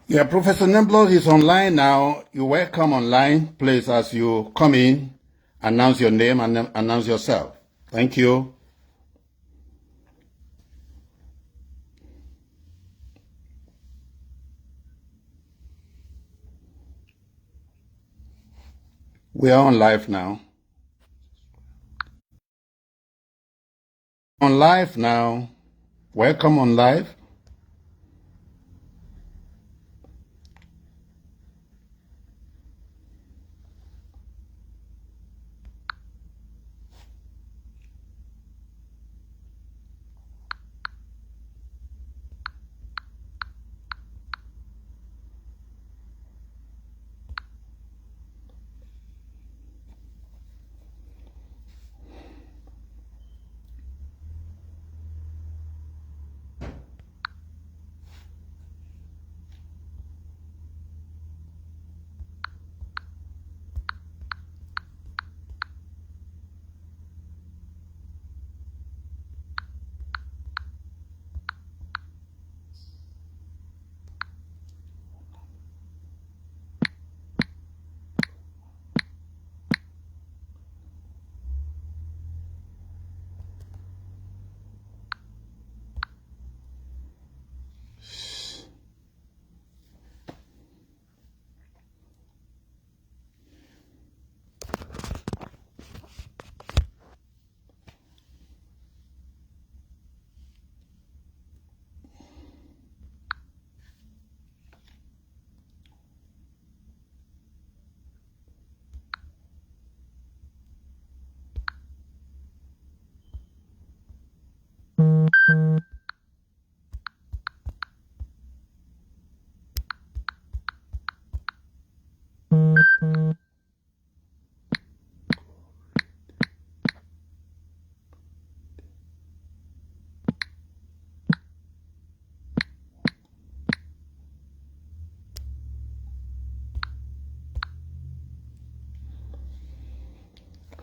Yeah, Professor Nemblos is online now. You're welcome online. Please, as you come in, announce your name and announce yourself. Thank you. We are on live now. On live now. Welcome on live.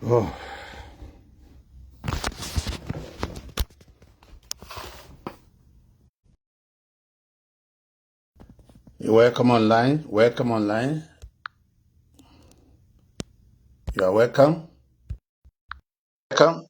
Oh, you're welcome online. Welcome online. You are welcome. Welcome.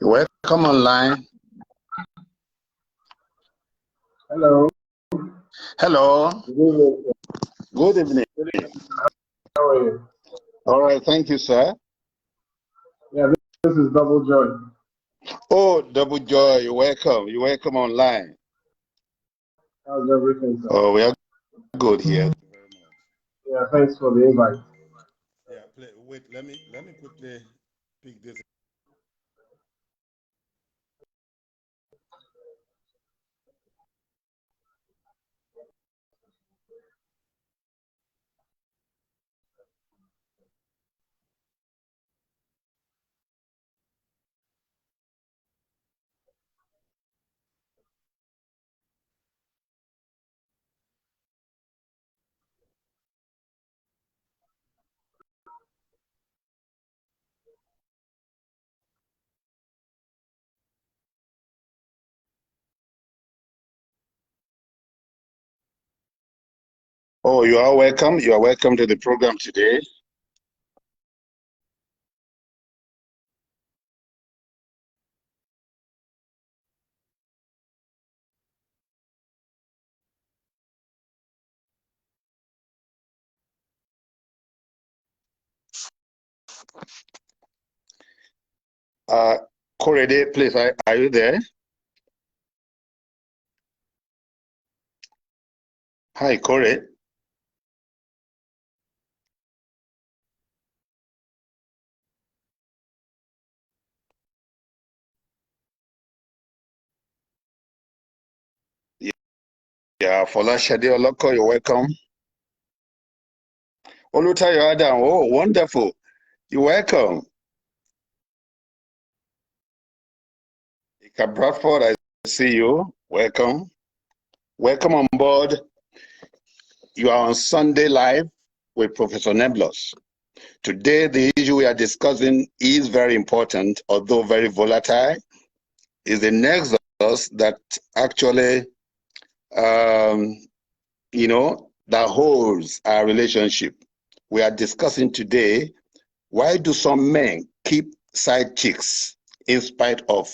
You're welcome online. Hello. Hello. Good evening. Good evening. How are you? All right. Thank you, sir. Yeah, this is Double Joy. Oh, Double Joy. You're welcome. You're welcome online. How's everything, sir? Oh, we are good here. Yeah, thanks for the invite. Yeah, wait, let me quickly pick this. Oh, you are welcome. You are welcome to the program today. Korede, please, are you there? Hi, Kore. Yeah, Folashade Oloko, you're welcome. Olutayo Adam, oh, wonderful. You're welcome. Ika Bradford, I see you. Welcome. Welcome on board. You are on Sunday Live with Professor Neblos. Today, the issue we are discussing is very important, although very volatile. Is the nexus that actually, that holds our relationship. We are discussing today, why do some men keep side chicks in spite of?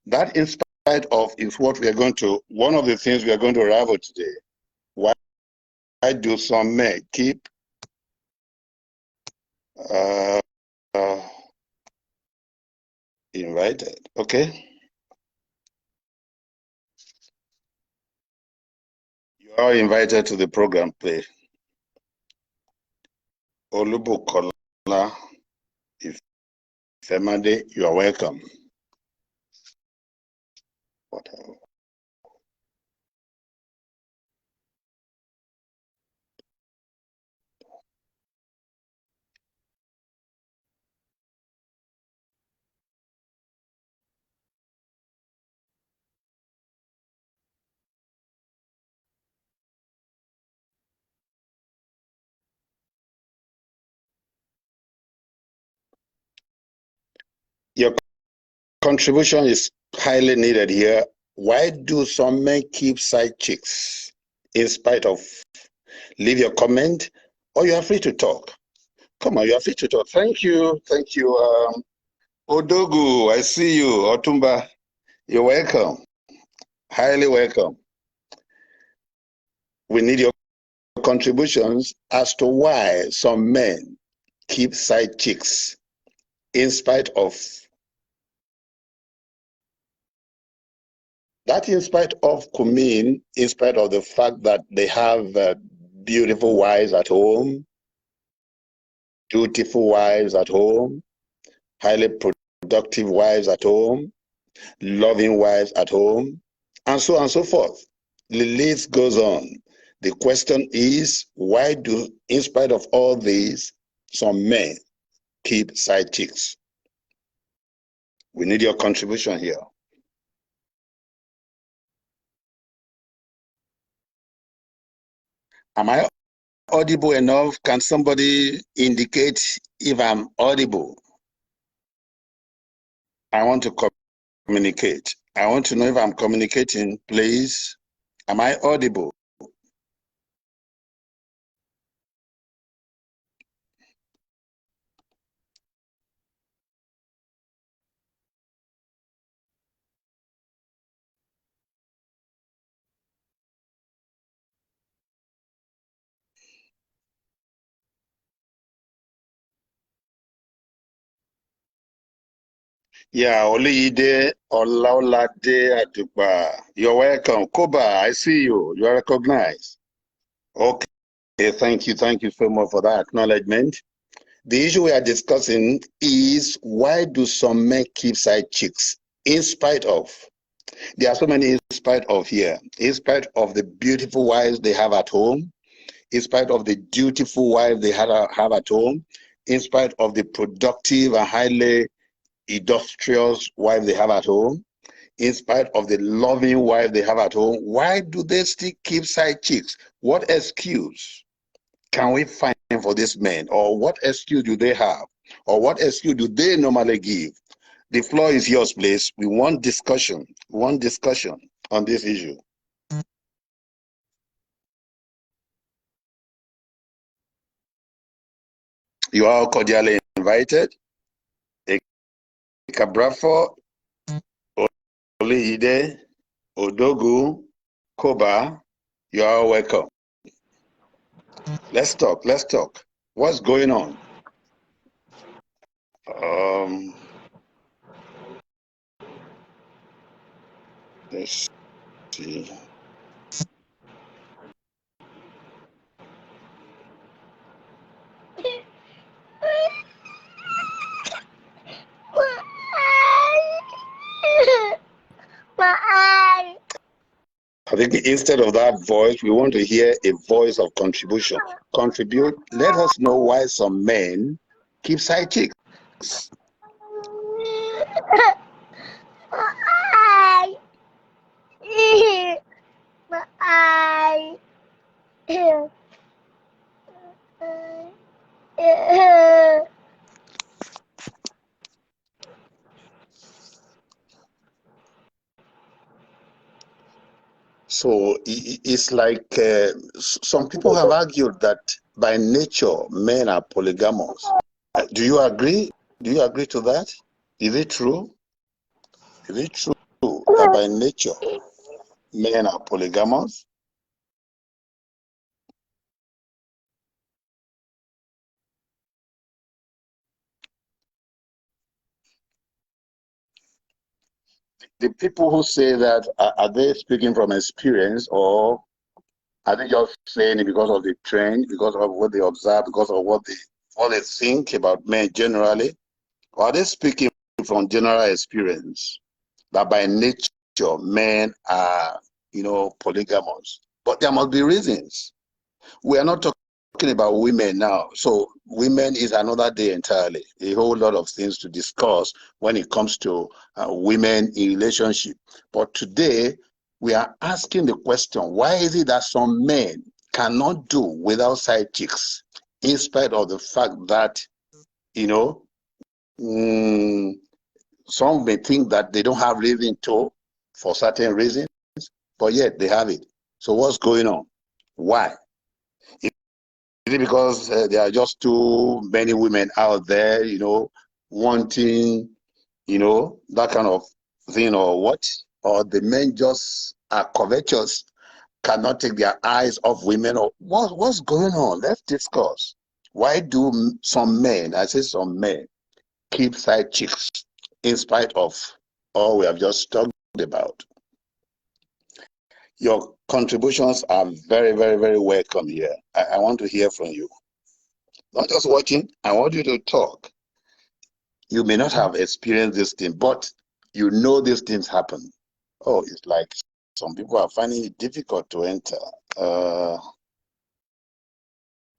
That in spite of is what we are going to, one of the things we are going to unravel today. Why do some men keep uh, uh, invited? Okay. You are invited to the program, please. Olubukola Ifemade, you are welcome. Whatever. Your contribution is highly needed here. Why do some men keep side chicks in spite of? Leave your comment, or you are free to talk. Come on, you are free to talk. Thank you. Thank you. Odogu, I see you. Otumba, you're welcome. Highly welcome. We need your contributions as to why some men keep side chicks in spite of. That in spite of could mean in spite of the fact that they have beautiful wives at home, dutiful wives at home, highly productive wives at home, loving wives at home, and so on and so forth. The list goes on. The question is, why do, in spite of all these, some men keep side chicks? We need your contribution here. Am I audible enough? Can somebody indicate if I'm audible? I want to communicate. I want to know if I'm communicating, please. Am I audible? Yeah, Olide Olaolade Adupa. You're welcome. Koba, I see you. You are recognized. Okay, thank you. Thank you so much for that acknowledgement. The issue we are discussing is, why do some men keep side chicks in spite of? There are so many in spite of here. In spite of the beautiful wives they have at home, in spite of the dutiful wives they have at home, in spite of the productive and highly industrious wife they have at home, in spite of the loving wife they have at home, why do they still keep side chicks? What excuse can we find for these men? Or what excuse do they have? Or what excuse do they normally give? The floor is yours, please. We want discussion. We want discussion on this issue. You are all cordially invited. Ekabrafo, Oliide, Odogu, Koba, you are all welcome. Let's talk. Let's talk. What's going on? Let's see. think instead of that voice, we want to hear a voice of contribution. Contribute. Let us know why some men keep side chicks. So it's like some people have argued that by nature men are polygamous. Do you agree? Do you agree to that? Is it true? Is it true that by nature men are polygamous? The people who say that, are they speaking from experience, or are they just saying it because of the trend, because of what they observe, because of what they think about men generally? Or are they speaking from general experience that by nature men are, polygamous? But there must be reasons. We are not talking about women now. So women is another day entirely. A whole lot of things to discuss when it comes to women in relationship. But today we are asking the question, why is it that some men cannot do without side chicks, in spite of the fact that, mm, some may think that they don't have reason to, for certain reasons, but yet they have it. So what's going on? Why? Is it because there are just too many women out there, wanting, that kind of thing, or what? Or the men just are covetous, cannot take their eyes off women, or what's going on? Let's discuss. Why do some men, I say some men, keep side chicks in spite of all we have just talked about? Your contributions are very, very, very welcome here. I want to hear from you. Not just watching, I want you to talk. You may not have experienced this thing, but you know these things happen. Oh, it's like some people are finding it difficult to enter.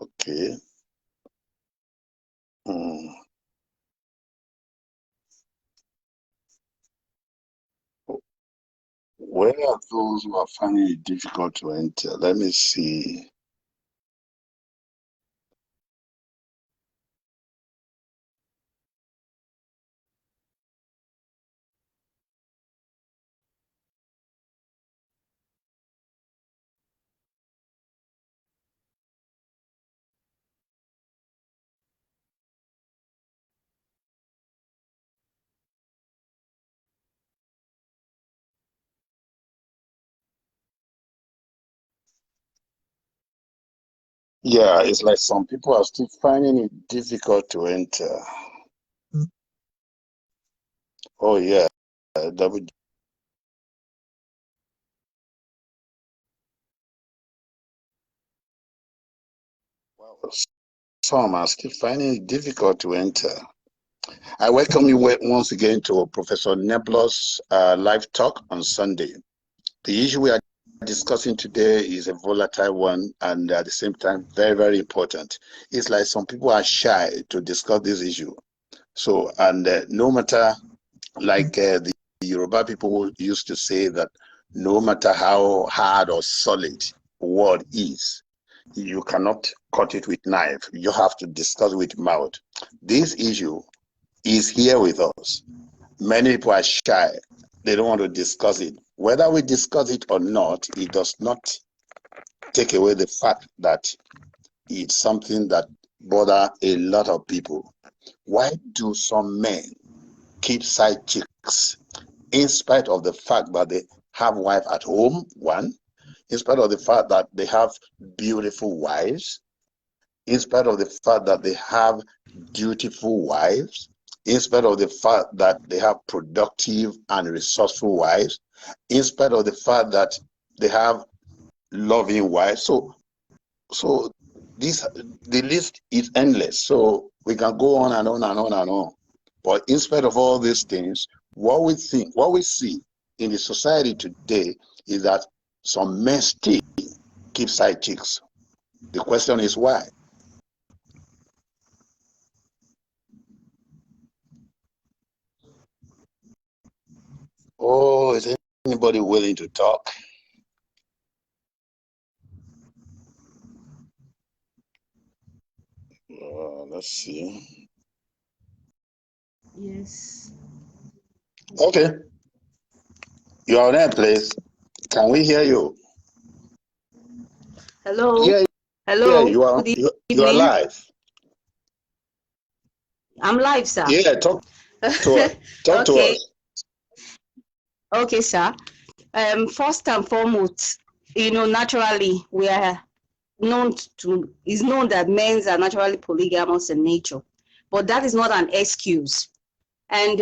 Okay. Hmm. Where are those who are finding it difficult to enter? Let me see. Yeah, it's like some people are still finding it difficult to enter. Oh, yeah. Double. Wow. Some are still finding it difficult to enter. I welcome you once again to Professor Nebula's live talk on Sunday. The issue we are discussing today is a volatile one, and at the same time, very, very important. It's like some people are shy to discuss this issue. So, and no matter, like the Yoruba people used to say that no matter how hard or solid a word is, you cannot cut it with knife. You have to discuss with mouth. This issue is here with us. Many people are shy. They don't want to discuss it. Whether we discuss it or not, it does not take away the fact that it's something that bothers a lot of people. Why do some men keep side chicks in spite of the fact that they have wife at home, one, in spite of the fact that they have beautiful wives, in spite of the fact that they have dutiful wives, in spite of the fact that they have productive and resourceful wives, in spite of the fact that they have loving wives. So the list is endless. So we can go on and on and on and on. But in spite of all these things, what we see in the society today is that some men still keep side chicks. The question is why? Oh, is anybody willing to talk? Let's see. Yes. Okay. You are there, please. Can we hear you? Hello. Yeah, Hello. you are. Good You are evening. live. I'm live, sir. Yeah, talk to us. Talk to Okay. us. Okay, sir. First and foremost, naturally we are is known that men are naturally polygamous in nature, but that is not an excuse. And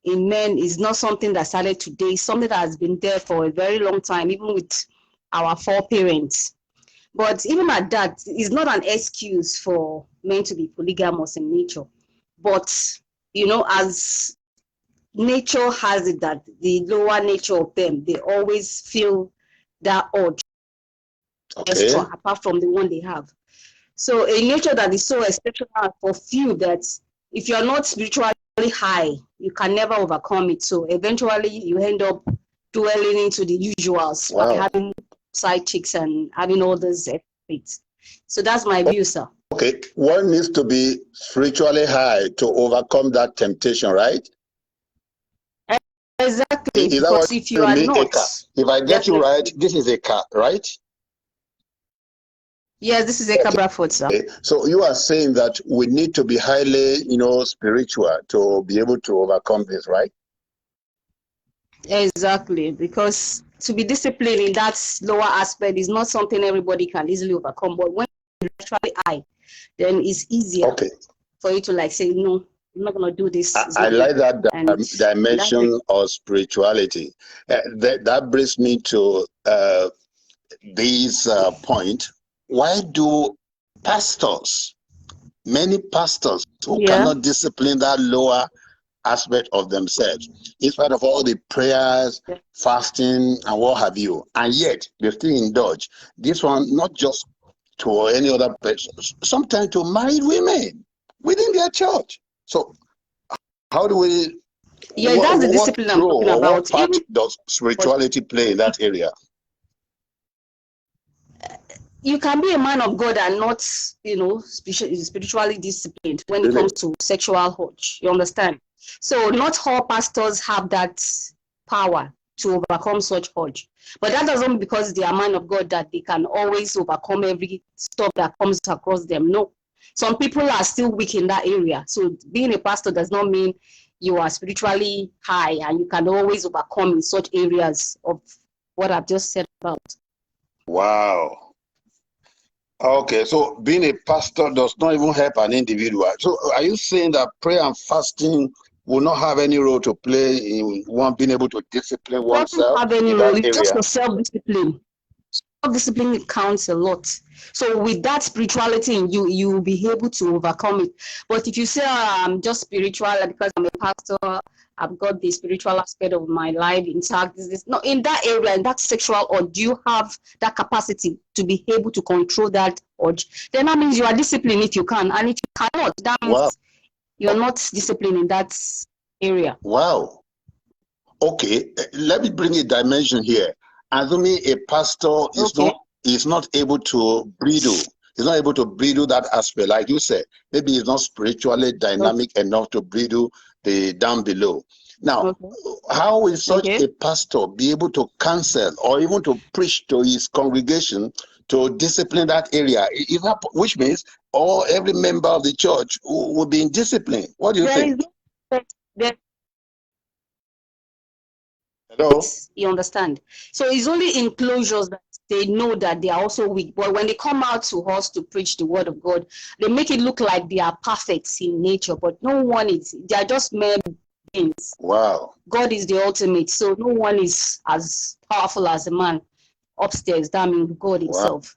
in men is not something that started today. It's something that has been there for a very long time, even with our foreparents. But even at that, it's not an excuse for men to be polygamous in nature. But, as nature has it, that the lower nature of them, they always feel that urge extra, Okay. apart from the one they have. So a nature that is so exceptional for few that if you're not spiritually high, you can never overcome it. So eventually you end up dwelling into the usuals, like Wow. having side chicks and having all those effects. So that's my view, sir. Okay. One needs to be spiritually high to overcome that temptation, right? Exactly, Is that what because if you you are mean? A not, car. If I get you right, definitely. this is a car, right? Yes, this is a Okay. Cabra food, sir. So you are saying that we need to be highly, spiritual to be able to overcome this, right? Exactly, because to be disciplined in that lower aspect is not something everybody can easily overcome. But when you're actually high, then it's easier Okay. for you to say, no, I'm not gonna do this. It's I not good. like that And dimension of spirituality. That brings me to this point. Why do pastors, many pastors who yeah, cannot discipline that lower aspect of themselves, in spite of all the prayers, fasting, and what have you, and yet they still indulge this one, not just to any other person, sometimes to married women within their church. So how do we, yeah, that's the what discipline I'm role talking or what about. part Even does spirituality play in that area? you can be a man of God and not, spiritually disciplined when it Really? comes to sexual urge. You understand? So not all pastors have that power to overcome such urge. But that doesn't mean because they are man of God that they can always overcome every stuff that comes across them. No. Some people are still weak in that area. So being a pastor does not mean you are spiritually high and you can always overcome in such areas of what I've just said about. Wow. Okay, so being a pastor does not even help an individual. So are you saying that prayer and fasting will not have any role to play in one being able to discipline It doesn't oneself have any in role. that It's just area? for self-discipline. Self-discipline counts a lot. So with that spirituality in you, you will be able to overcome it. But if you say, I'm just spiritual because I'm a pastor, I've got the spiritual aspect of my life intact, no, in that area, in that sexual urge, you have that capacity to be able to control that urge, then that means you are disciplined if you can. And if you cannot, that Wow. means you're not disciplined in that area. Wow. Okay, let me bring a dimension here. Assuming a pastor Okay. is not able to bridle, is not able to bridle that aspect, like you said, maybe he's not spiritually dynamic enough to bridle the down below. Now, Okay. how will such Okay. a pastor be able to counsel or even to preach to his congregation to discipline that area? Which means every member of the church will be in discipline. What do you There is think? no there. Hello? You understand? So it's only in closures that they know that they are also weak. But when they come out to us to preach the word of God, they make it look like they are perfect in nature, but no one is. They are just mere beings. Wow. God is the ultimate. So no one is as powerful as a man upstairs. That means God Wow. himself.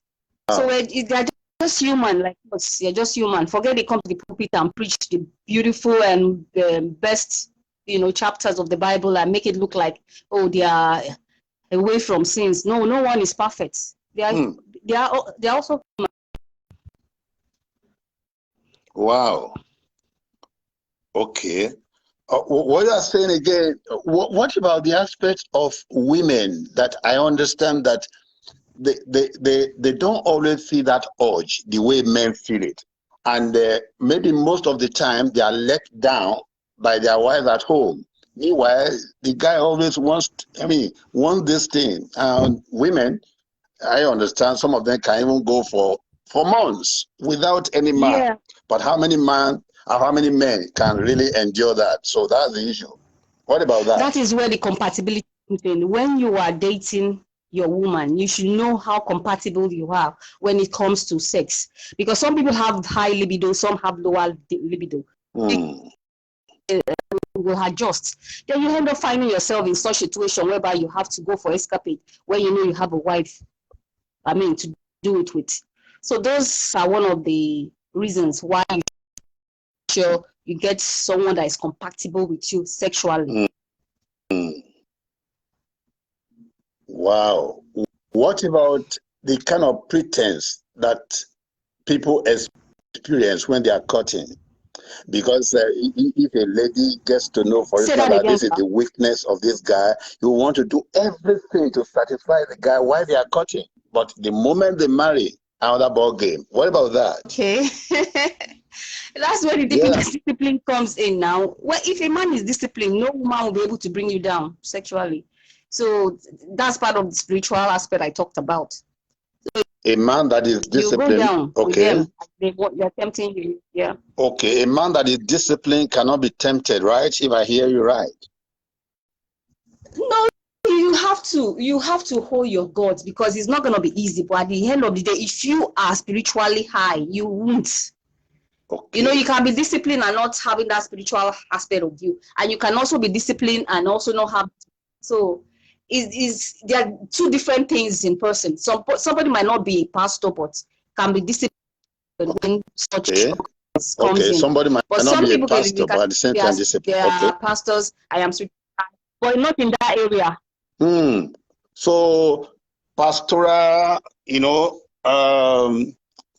So they're just human like us. They're just human. Forget they come to the pulpit and preach the beautiful and the best chapters of the Bible and make it look like, oh, they are away from sins. No, no one is perfect. They are also. Wow. Okay. What you are saying again, what about the aspect of women that I understand that they don't always see that urge the way men feel it. And maybe most of the time they are let down by their wives at home. Meanwhile, the guy always wants this thing. And women, I understand some of them can even go for months without any man. Yeah. But how many men can really endure that? So that's the issue. What about that? That is where the compatibility comes in. When you are dating your woman, you should know how compatible you are when it comes to sex. Because some people have high libido, some have lower libido. Will adjust. Then you end up finding yourself in such a situation whereby you have to go for escapade when you know you have a wife, to do it with. So those are one of the reasons why you sure you get someone that is compatible with you sexually. Wow. What about the kind of pretense that people experience when they are courting? Because if a lady gets to know, for instance, that this is the weakness of this guy, you want to do everything to satisfy the guy while they are courting. But the moment they marry, another ball game. What about that? Okay. That's where the discipline comes in now. Well, if a man is disciplined, no woman will be able to bring you down sexually. So that's part of the spiritual aspect I talked about. So a man that is disciplined, you go down with them. They're tempting you. Yeah. Okay, a man that is disciplined cannot be tempted, right? If I hear you right. No, you have to hold your guts because it's not going to be easy. But at the end of the day, if you are spiritually high, you won't. Okay. You can be disciplined and not having that spiritual aspect of you, and you can also be disciplined and also not have. So, there are two different things in person. Somebody might not be a pastor, but can be disciplined when such comes in. Somebody might not be a pastor, but at the same time disciplined. They are pastors. I am spiritual, but not in that area. So, pastoral,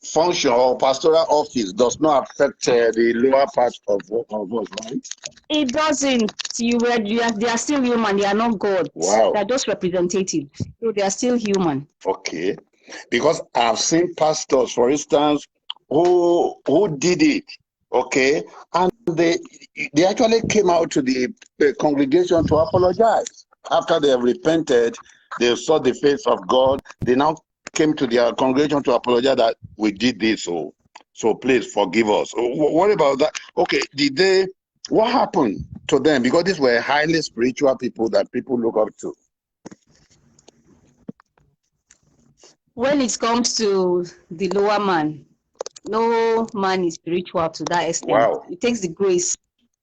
function or pastoral office does not affect the lower part of us, right? It doesn't. They are still human. They are not God. Wow. They are just representative. So they are still human. Okay. Because I've seen pastors, for instance, who did it, okay, and they actually came out to the congregation to apologize. After they have repented, they saw the face of God, they now came to their congregation to apologize that we did this, so please forgive us. What about that? Okay, what happened to them? Because these were highly spiritual people that people look up to. When it comes to the lower man, no man is spiritual to that extent. Wow. It takes the grace.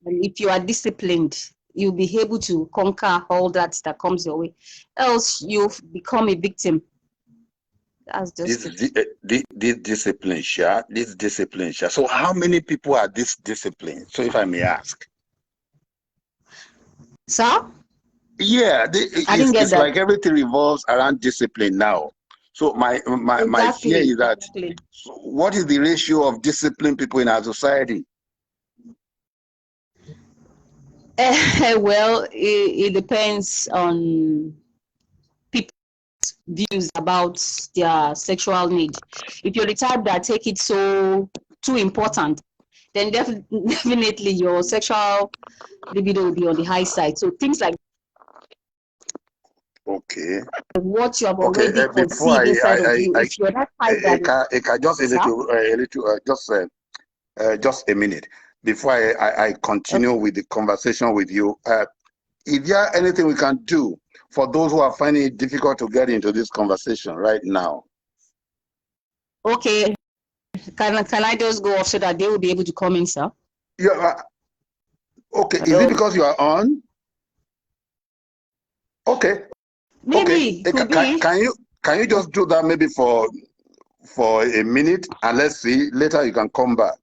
And if you are disciplined, you'll be able to conquer all that comes your way. Else, you'll become a victim. That's just this discipline, Sha. So how many people are this discipline? So if I may ask. Sir? Yeah, it's like everything revolves around discipline now. So my fear is that what is the ratio of disciplined people in our society? Well, it depends on people's views about their sexual need. If you're the type that take it too important, then definitely your sexual libido will be on the high side. So things like what you have already conceived inside of you. If you're that type that just a minute before I continue with the conversation with you. Is there anything we can do for those who are finding it difficult to get into this conversation right now? Okay. Can I just go off so that they will be able to come in, sir? Yeah. Okay. Hello? Is it because you are on? Okay. Maybe. Okay. Can you just do that maybe for a minute and let's see later you can come back.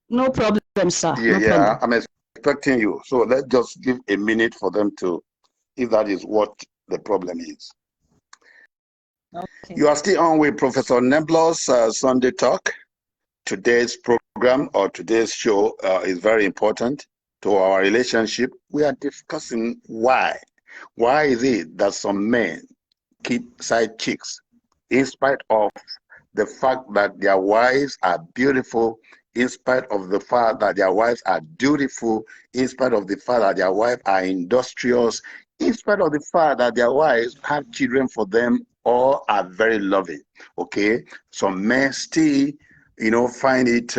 No problem, sir. Yeah, No yeah, problem. I'm expecting you. So let's just give a minute for them to, if that is what the problem is. Okay. You are still on with Professor Neblos Sunday Talk. Today's program or today's show is very important to our relationship. We are discussing why. Why is it that some men keep side chicks in spite of the fact that their wives are beautiful, in spite of the fact that their wives are dutiful, in spite of the fact that their wives are industrious, in spite of the fact that their wives have children for them or are very loving. Okay, some men still, find it,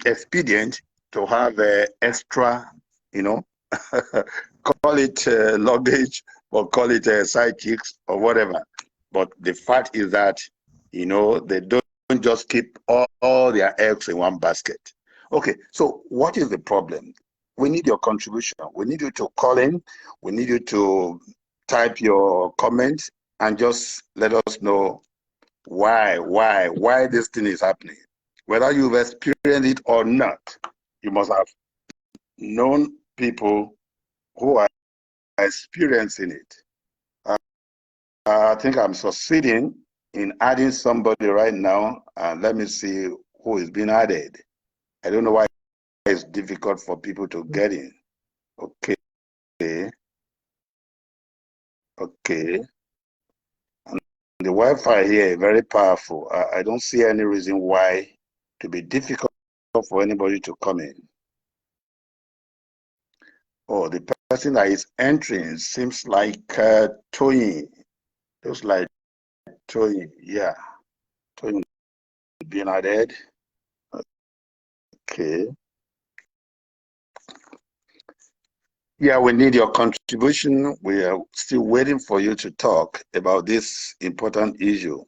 expedient to have extra, you know, call it luggage or call it side chicks or whatever. But the fact is that, they don't just keep all their eggs in one basket. Okay, so what is the problem? We need your contribution. We need you to call in. We need you to type your comments and just let us know why this thing is happening. Whether you've experienced it or not, you must have known people who are experiencing it. I think I'm succeeding in adding somebody right now, and let me see who is being added. I don't know why it's difficult for people to get in. Okay, okay. And the Wi-Fi here is very powerful. I don't see any reason why to be difficult for anybody to come in. Oh, the person that is entering seems like Tony. Looks like Tony. Yeah, Tony being added. Okay. Yeah, we need your contribution. We are still waiting for you to talk about this important issue.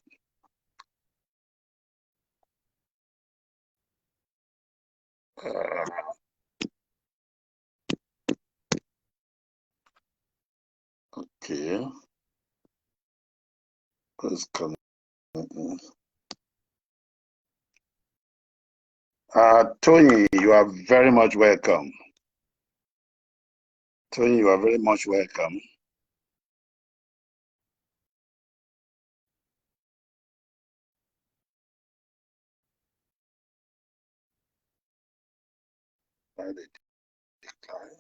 Uh, okay. Who's coming? Tony, you are very much welcome. Tony, you are very much welcome. Why they decline?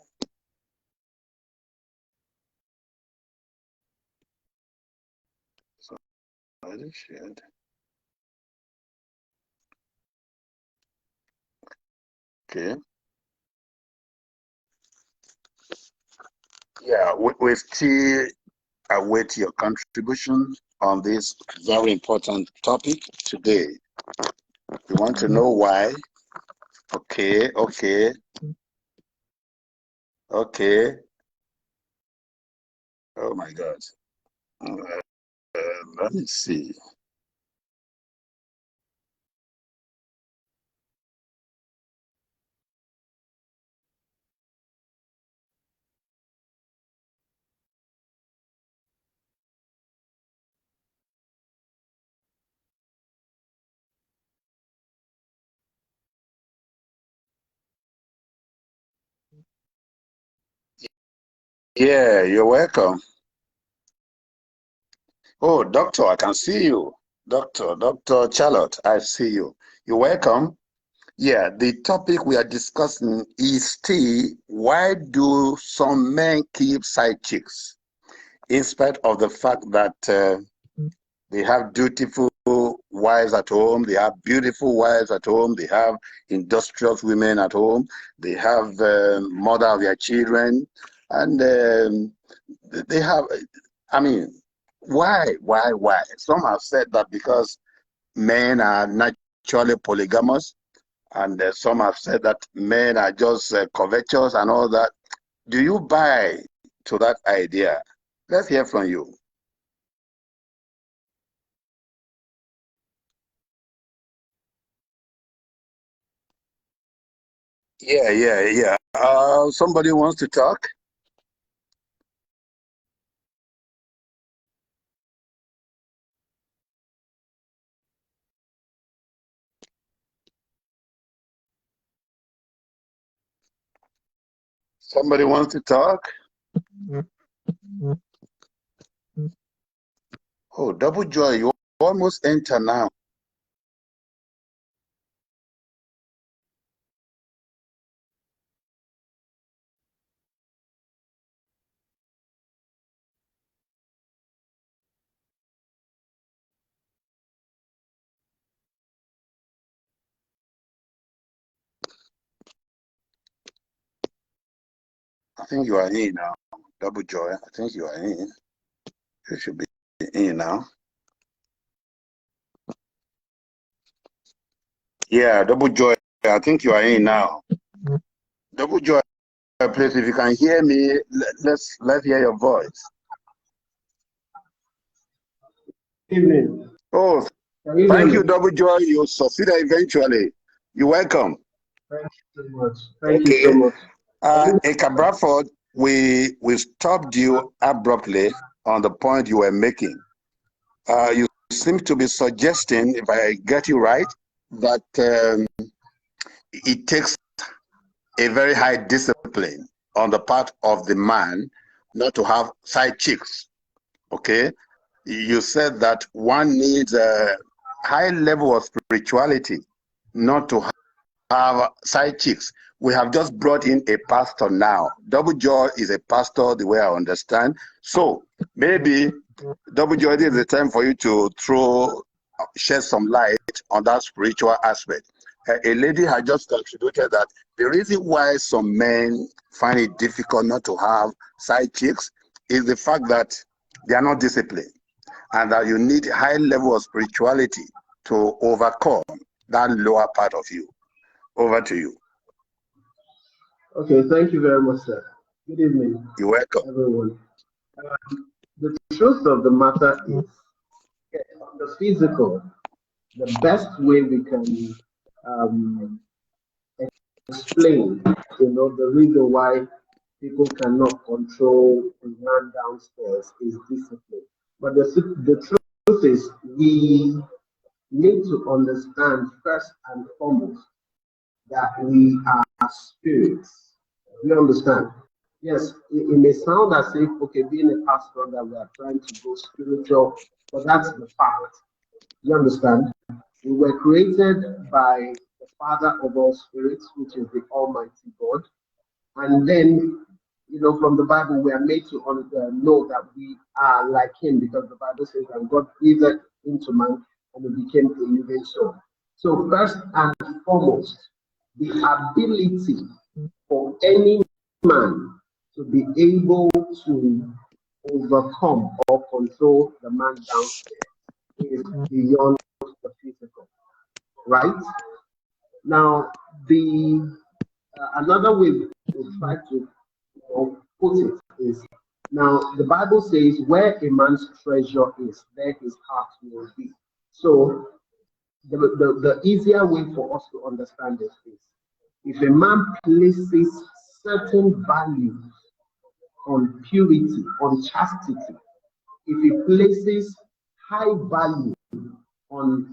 So I just shared. Okay. Yeah, we still await your contribution on this very important topic today. You want to know why? Okay, okay, okay. Oh my God. Let me see. Yeah, you're welcome. Oh, doctor, I can see you. Dr. Charlotte, I see you. You're welcome. Yeah, the topic we are discussing is still why do some men keep side chicks in spite of the fact that they have dutiful wives at home, they have beautiful wives at home, they have industrious women at home, they have mother of their children, and they have, I mean, why? Some have said that because men are naturally polygamous, and some have said that men are just covetous and all that. Do you buy to that idea? Let's hear from you. Yeah. Somebody wants to talk? Somebody wants to talk? Oh, Double Joy, you almost enter now. I think you are in now. Double Joy, I think you are in. You should be in now. Yeah, Double Joy, I think you are in now. Double Joy, please, if you can hear me, let's hear your voice. Evening. Oh, thank you, Double Joy. You succeeded eventually. You're welcome. Thank you so much. Thank you so much. Eka Bradford, we stopped you abruptly on the point you were making. You seem to be suggesting, if I get you right, that it takes a very high discipline on the part of the man not to have side chicks. Okay? You said that one needs a high level of spirituality not to have side chicks. We have just brought in a pastor now. Double Joy is a pastor, the way I understand. So maybe Double Joy, this is the time for you to shed some light on that spiritual aspect. A lady had just contributed that the reason why some men find it difficult not to have side chicks is the fact that they are not disciplined, and that you need a high level of spirituality to overcome that lower part of you. Over to you. Okay, thank you very much, sir. Good evening. You're welcome. Everyone. The truth of the matter is, on the physical, the best way we can explain, the reason why people cannot control the man downstairs is discipline. But the truth is, we need to understand first and foremost that we are spirits. You understand? Yes, it may sound as if, okay, being a pastor, that we are trying to go spiritual, but that's the fact. You understand? We were created by the Father of all spirits, which is the Almighty God. And then, from the Bible, we are made to know that we are like Him, because the Bible says that God breathed into man and he became a living soul. So, first and foremost, the ability for any man to be able to overcome or control the man downstairs is beyond the physical, right? Now, the another way to try to put it is, now the Bible says, where a man's treasure is, there his heart will be. So the easier way for us to understand this is, if a man places certain values on purity, on chastity, if he places high value on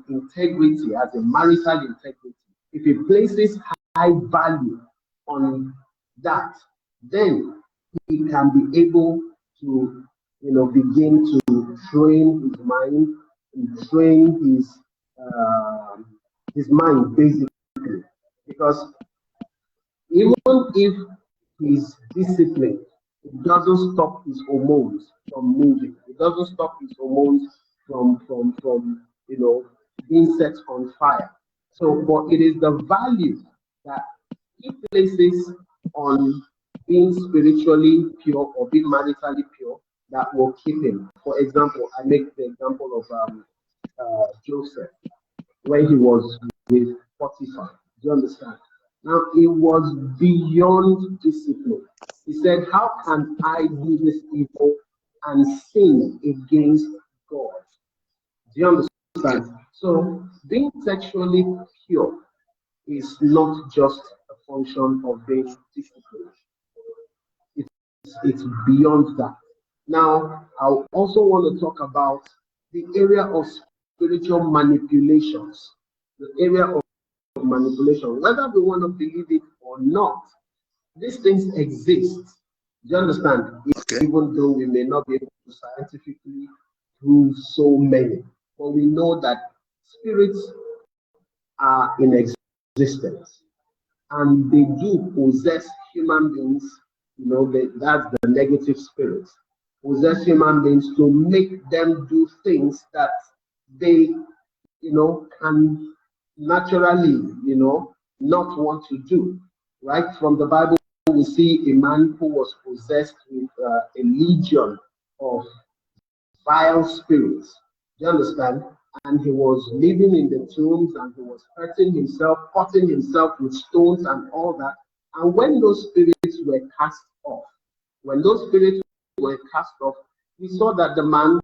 integrity as a marital integrity, if he places high value on that, then he can be able to begin to train his mind and train his mind, basically, because even if he's disciplined, it doesn't stop his hormones from moving. It doesn't stop his hormones from being set on fire. So, but it is the value that he places on being spiritually pure or being maritally pure that will keep him. For example, I make the example of Joseph when he was with Potiphar. Do you understand? Now, it was beyond discipline. He said, how can I do this evil and sin against God? Do you understand? So, being sexually pure is not just a function of being disciplined. It's beyond that. Now, I also want to talk about the area of spiritual manipulations, the area of manipulation, whether we want to believe it or not. these things exist. Do you understand? Okay. Even though we may not be able to scientifically prove so many, but we know that spirits are in existence and they do possess human beings. You know, that's the negative spirits. Possess human beings to make them do things that they, can naturally, not want to do. Right? From the Bible, we see a man who was possessed with a legion of vile spirits. Do you understand? And he was living in the tombs and he was hurting himself, cutting himself with stones and all that. And when those spirits were cast off, we saw that the man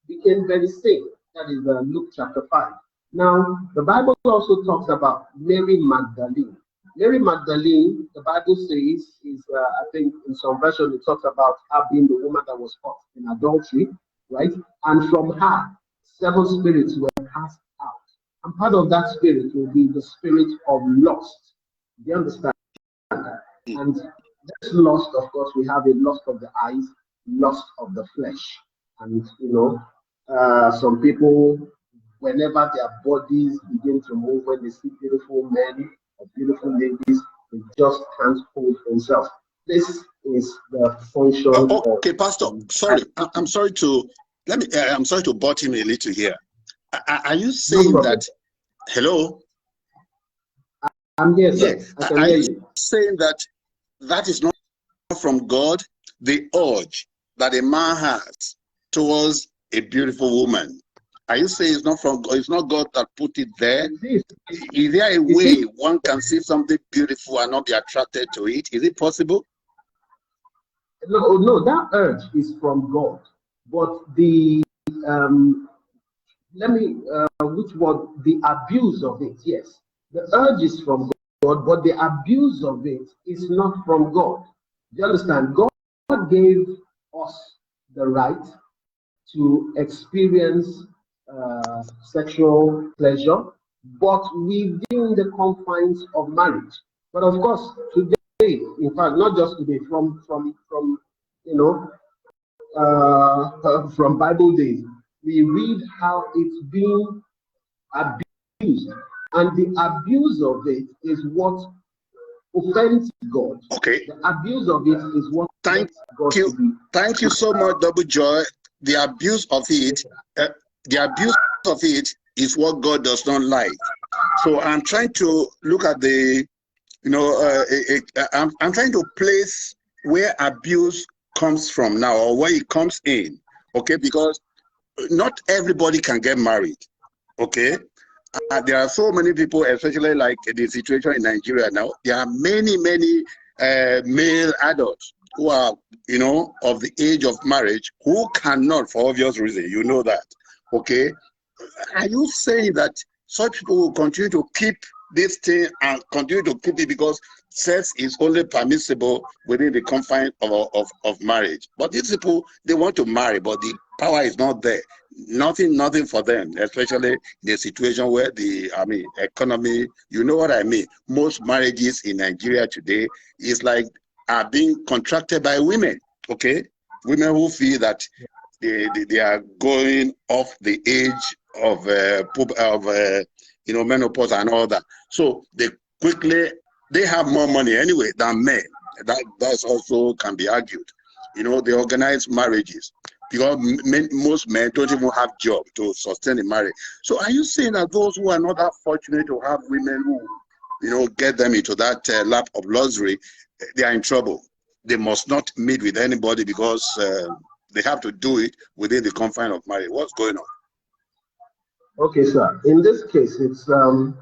became very sick. That is Luke chapter 5. Now, the Bible also talks about Mary Magdalene. Mary Magdalene, the Bible says, I think in some version it talks about her being the woman that was caught in adultery, right? And from her, 7 spirits were cast out. And part of that spirit will be the spirit of lust. Do you understand? And this lust, of course, we have a lust of the eyes, lust of the flesh. And, some people, whenever their bodies begin to move, when they see beautiful men or beautiful ladies, they just can't hold themselves. This is the function okay, Pastor. Sorry, I'm sorry to I'm sorry to butt in a little here. Are you saying that? Hello. I'm here, sir. Yeah. I can hear you. Saying that is not from God? The urge that a man has towards a beautiful woman. Are you saying it's not from God? It's not God that put it there? Is there a way one can see something beautiful and not be attracted to it? Is it possible? No, that urge is from God. But the the abuse of it, yes. The urge is from God, but the abuse of it is not from God. Do you understand? God gave us the right to experience sexual pleasure, but within the confines of marriage. But of course, today, in fact, not just today, from Bible days, we read how it's being abused, and the abuse of it is what offends God. Okay. The abuse of it is what Thank you so much, Double Joy. The abuse of it, is what God does not like. So I'm trying to look at the, I'm trying to place where abuse comes from now, or where it comes in. Okay, because not everybody can get married. Okay. There are so many people, especially like the situation in Nigeria now. There are many male adults who are, of the age of marriage, who cannot, for obvious reasons. You know that. Okay. Are you saying that such people will continue to keep this thing and continue to keep it because sex is only permissible within the confines of marriage? But these people, they want to marry, but the power is not there. Nothing for them, especially in the situation where economy, you know what I mean. Most marriages in Nigeria today is like are being contracted by women. Okay, women who feel that they are going off the age of menopause and all that. So they have more money anyway than men. That's also can be argued. They organize marriages because most men don't even have job to sustain a marriage. So are you saying that those who are not that fortunate to have women who, get them into that lap of luxury, they are in trouble? They must not meet with anybody because they have to do it within the confines of marriage. What's going on? Okay, sir. In this case, it's not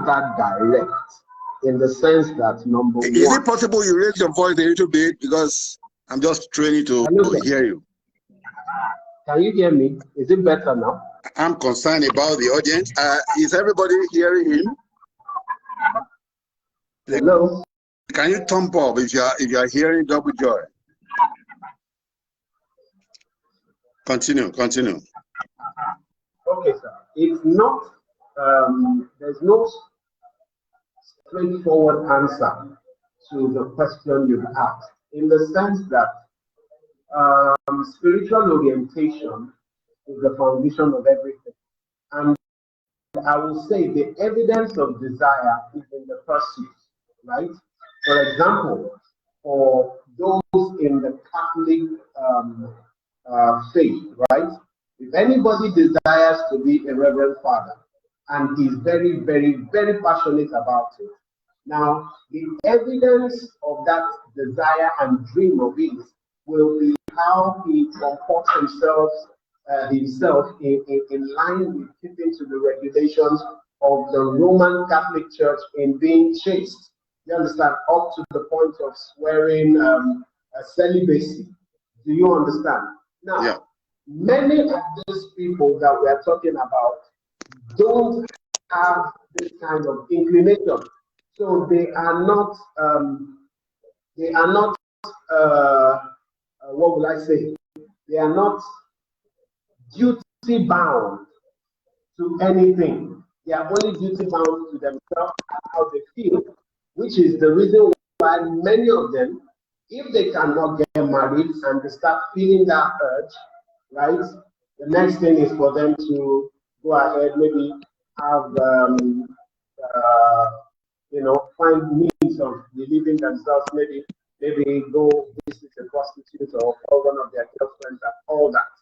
that direct in the sense that number one. Is it possible you raise your voice a little bit, because I'm just training to hear you? Can you hear me? Is it better now? I'm concerned about the audience. Is everybody hearing him? Hello. Can you thump up if you are hearing Double Joy? Continue. Okay, sir. It's not. There's no straightforward answer to the question you've asked, in the sense that spiritual orientation is the foundation of everything. And I will say the evidence of desire is in the pursuit, right? For example, for those in the Catholic faith, right? If anybody desires to be a Reverend Father and he's very, very, very passionate about it, now the evidence of that desire and dream of his will be how he comports himself in line with keeping to the regulations of the Roman Catholic Church in being chaste. You understand? Up to the point of swearing celibacy. Do you understand? Now, Yeah. many of these people that we are talking about don't have this kind of inclination. So they are not, what will I say? They are not duty bound to anything. They are only duty bound to themselves and how they feel, which is the reason why many of them, if they cannot get married and they start feeling that urge, right? The next thing is for them to go ahead, maybe have, find means of relieving themselves, maybe go visit a prostitute or call one of their girlfriends and all that.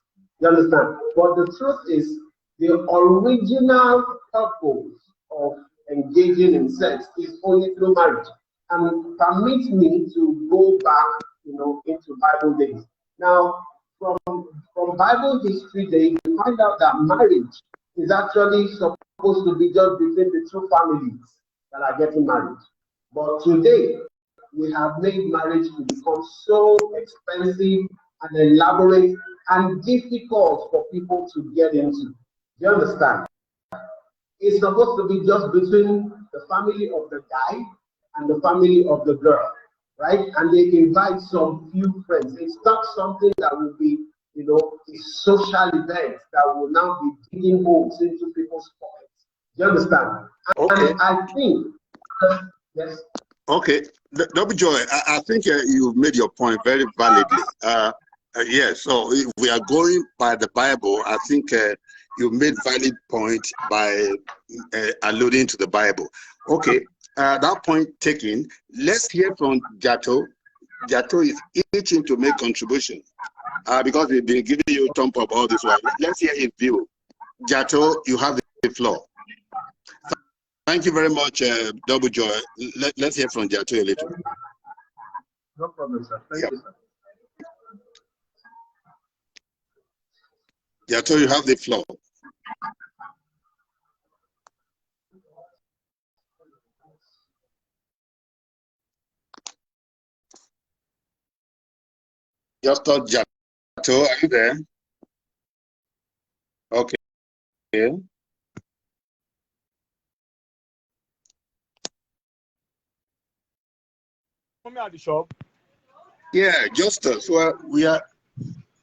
You understand? But the truth is, the original purpose of engaging in sex is only through marriage. And permit me to go back, into Bible days. Now, from Bible history days, you find out that marriage is actually supposed to be just between the two families that are getting married. But today, we have made marriage to become so expensive and elaborate and difficult for people to get into. Do you understand? It's supposed to be just between the family of the guy and the family of the girl, right? And they invite some few friends. It's not something that will be, a social event that will now be digging holes into people's pockets. Do you understand? Okay. And I think, yes. Okay, Dr. Joy, I think you've made your point very validly. Yes, so if we are going by the Bible, I think you made valid point by alluding to the Bible. Okay, that point taken, let's hear from Jato. Jato is itching to make contribution because we've been giving you a thumb up all this while. Let's hear his view. Jato, you have the floor. Thank you very much, Double Joy. Let's hear from Jato a little. No problem, sir. Thank you, sir. Jato, you have the floor. Just thought, Jato, are you there? Okay. Come at the shop. Yeah, Justus. Well,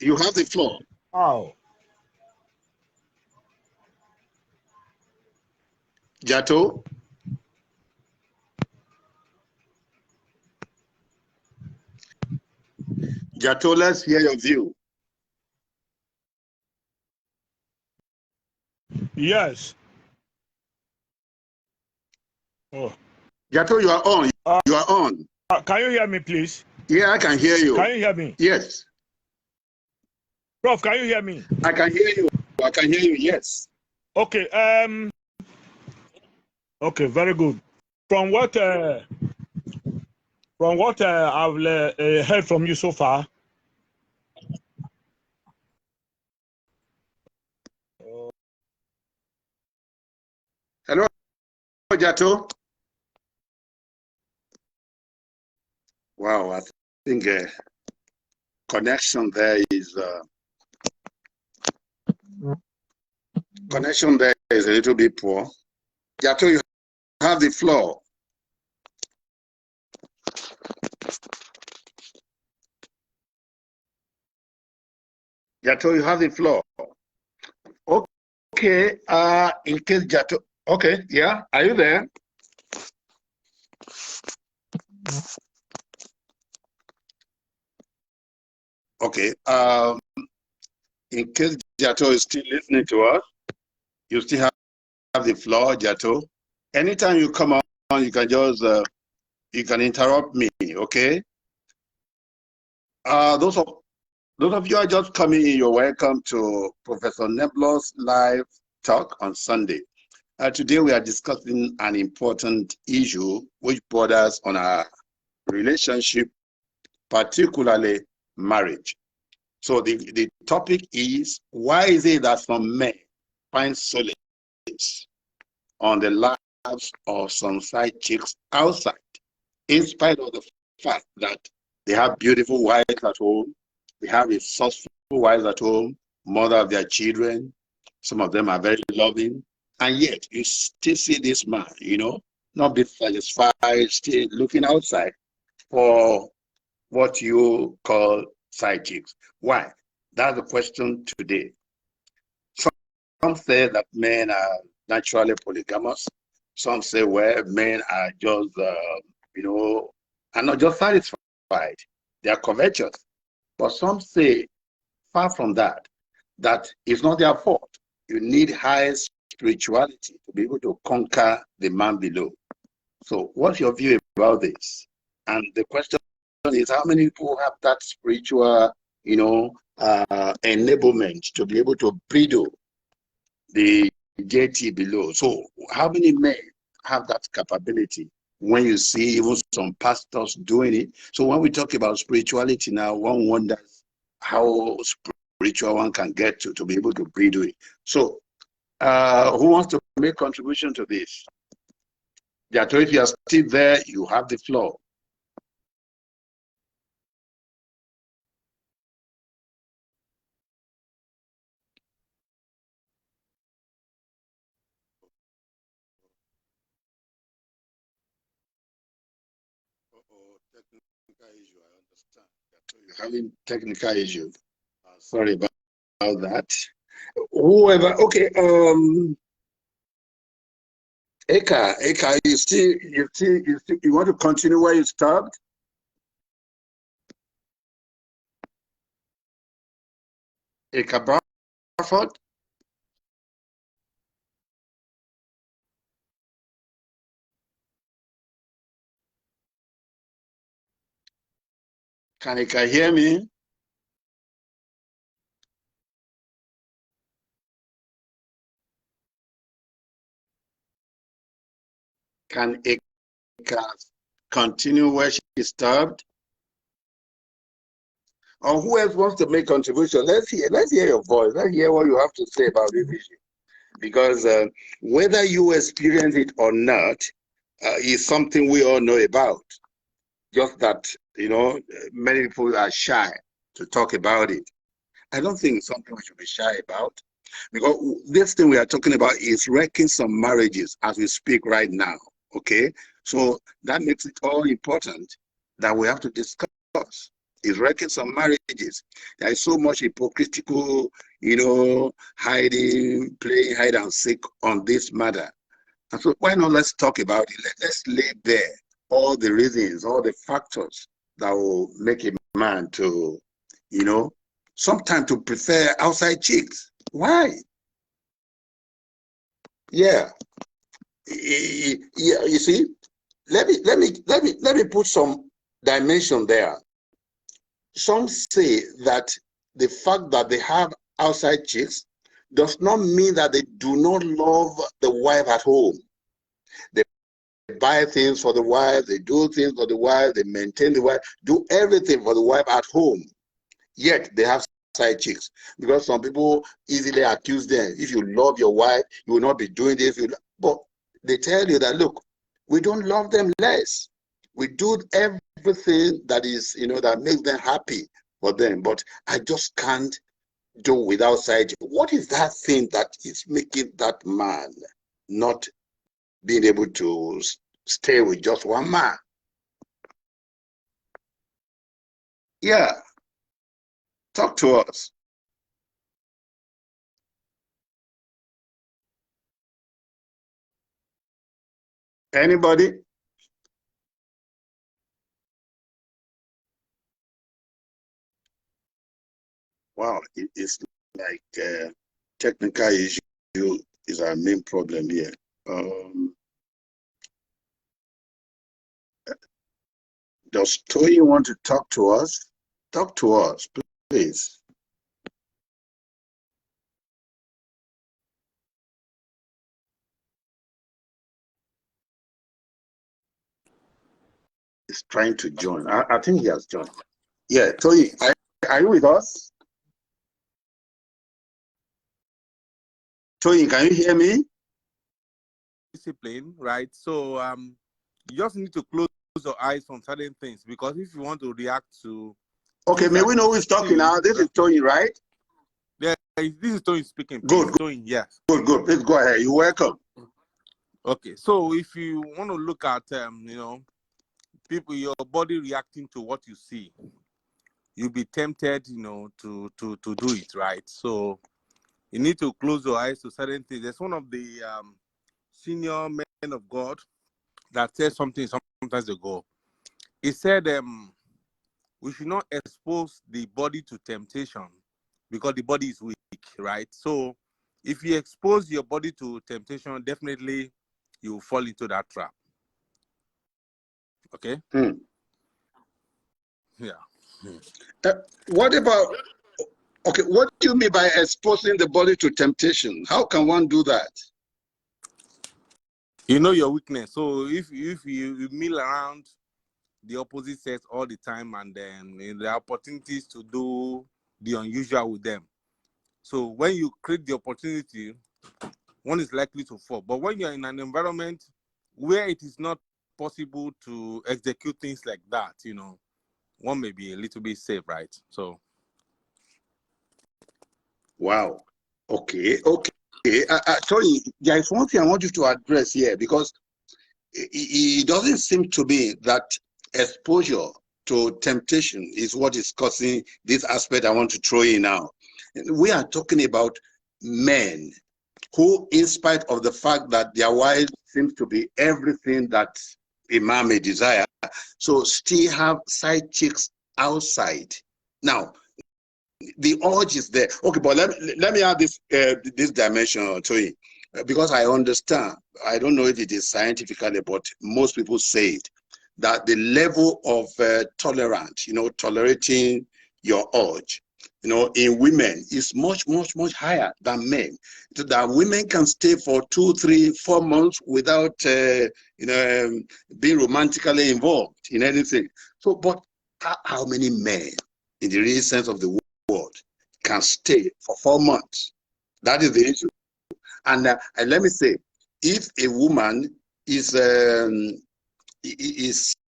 you have the floor. Oh. Jato. Jato, let's hear your view. Yes. Oh. Jato, you are on. You are on. Can you hear me, please? Yeah, I can hear you. Can you hear me? Yes. Prof, can you hear me? I can hear you. I can hear you. Yes. Okay. Okay. Very good. From what I've heard from you so far. Hello, Jato. Wow, I think connection there is a little bit poor. Jato, you have the floor. Jato, you have the floor. Okay. In case Jato. Okay. Yeah. Are you there? Okay. In case Jato is still listening to us, you still have the floor, Jato. Anytime you come on, you can just you can interrupt me. Okay. Those of you are just coming in, you're welcome to Professor Neblo's live talk on Sunday. Today we are discussing an important issue which borders on our relationship, particularly marriage. So the topic is, why is it that some men find solace on the lives of some side chicks outside, in spite of the fact that they have beautiful wives at home, they have resourceful wives at home, mother of their children, some of them are very loving, and yet you still see this man, not be satisfied, still looking outside for what you call side chicks. Why? That's the question today. Some say that men are naturally polygamous. Some say, well, men are just, are not just satisfied. They are covetous. But some say, far from that, that it's not their fault. You need high spirituality to be able to conquer the man below. So what's your view about this? And the question is, how many people have that spiritual, enablement to be able to bridle the deity below? So how many men have that capability? When you see even some pastors doing it. So when we talk about spirituality now, one wonders how spiritual one can get to be able to bridle it. So who wants to make contribution to this? Jato, if you are still there, you have the floor. Technical issue, I understand. You're having technical issues. Sorry about that. Whoever, okay, Eka, you want to continue where you stopped? Eka Bradford? Can Eka hear me? Can Eka continue where she stopped? Or who else wants to make contribution? Let's hear your voice. Let's hear what you have to say about this issue. Because whether you experience it or not is something we all know about. Just that, many people are shy to talk about it. I don't think it's something we should be shy about, because this thing we are talking about is wrecking some marriages as we speak right now, okay? So that makes it all important that we have to discuss. Is wrecking some marriages. There is so much hypocritical, hiding, playing hide and seek on this matter. And so why not let's talk about it? Let's lay bare all the reasons, all the factors that will make a man to, sometimes to prefer outside chicks. Why? Yeah. Yeah, you see, let me put some dimension there. Some say that the fact that they have outside chicks does not mean that they do not love the wife at home. They buy things for the wife, they do things for the wife, they maintain the wife, do everything for the wife at home. Yet they have side chicks, because some people easily accuse them. If you love your wife, you will not be doing this. But they tell you that, look, we don't love them less. We do everything that is, that makes them happy for them. But I just can't do without side. What is that thing that is making that man not being able to stay with just one man? Yeah, talk to us. Anybody? Wow, it's like technical issue is our main problem here. Does Toyi want to talk to us? Talk to us, please. He's trying to join. I think he has joined. Yeah, Toyi, are you with us? Toyi, can you hear me? Discipline, right? So you just need to close your eyes on certain things, because if you want to react to Okay, may we know who's talking now? This is Toyi, right? Yeah, this is Tony speaking. Good, Tony, yes. Good. Please go ahead. You're welcome. Okay, so if you want to look at people, your body reacting to what you see, you'll be tempted, to do it, right? So you need to close your eyes to certain things. There's one of the senior men of God that said something sometimes ago. He said, we should not expose the body to temptation because the body is weak, right? So if you expose your body to temptation, definitely you will fall into that trap. Okay? Yeah. What about, okay, what do you mean by exposing the body to temptation? How can one do that? You know your weakness. So if you mill around the opposite sex all the time, and then there are opportunities to do the unusual with them. So when you create the opportunity, one is likely to fall. But when you're in an environment where it is not possible to execute things like that, one may be a little bit safe, right? So. Wow. Okay. Tony, there is one thing I want you to address here, because it doesn't seem to me that exposure to temptation is what is causing this aspect I want to throw in now. We are talking about men who, in spite of the fact that their wives seems to be everything that a man may desire, so still have side chicks outside. Now, the urge is there. Okay, but let me add this dimension to it, because I understand. I don't know if it is scientifically, but most people say it, that the level of tolerance, tolerating your urge, in women is much higher than men. So that women can stay for 2, 3, 4 months without, being romantically involved in anything. So, but how many men, in the real sense of the word, can stay for 4 months? That is the issue. And let me say, if a woman is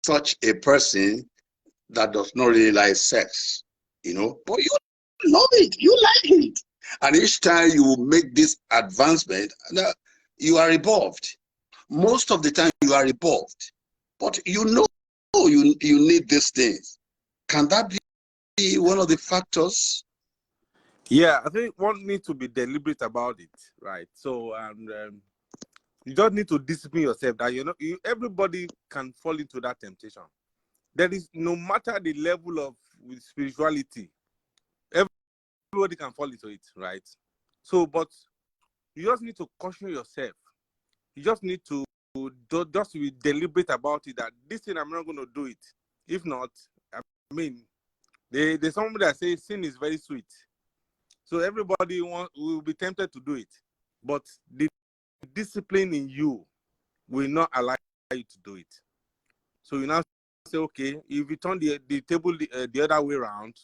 such a person that does not really like sex, but you love it, you like it, and each time you make this advancement, you are evolved. Most of the time you are evolved, but you need these things. Can that be one of the factors? Yeah, I think one needs to be deliberate about it, right? So, you just need to discipline yourself that everybody can fall into that temptation. There is, no matter the level of spirituality, everybody can fall into it, right? So, but you just need to caution yourself. You just need to just be deliberate about it, that this thing I'm not going to do it. If not, I mean, there's somebody that says sin is very sweet. So everybody will be tempted to do it. But the discipline in you will not allow you to do it. So you now say, okay, if you turn the table the other way around,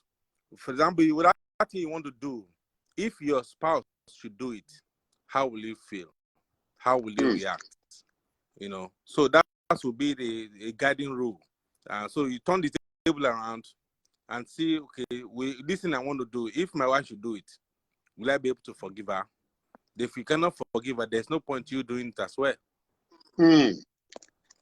for example, without that thing you want to do, if your spouse should do it, how will you feel? How will you react? So that will be the guiding rule. So you turn the table around and see, okay, this thing I want to do, if my wife should do it, will I be able to forgive her? If you cannot forgive her, there's no point you doing it as well.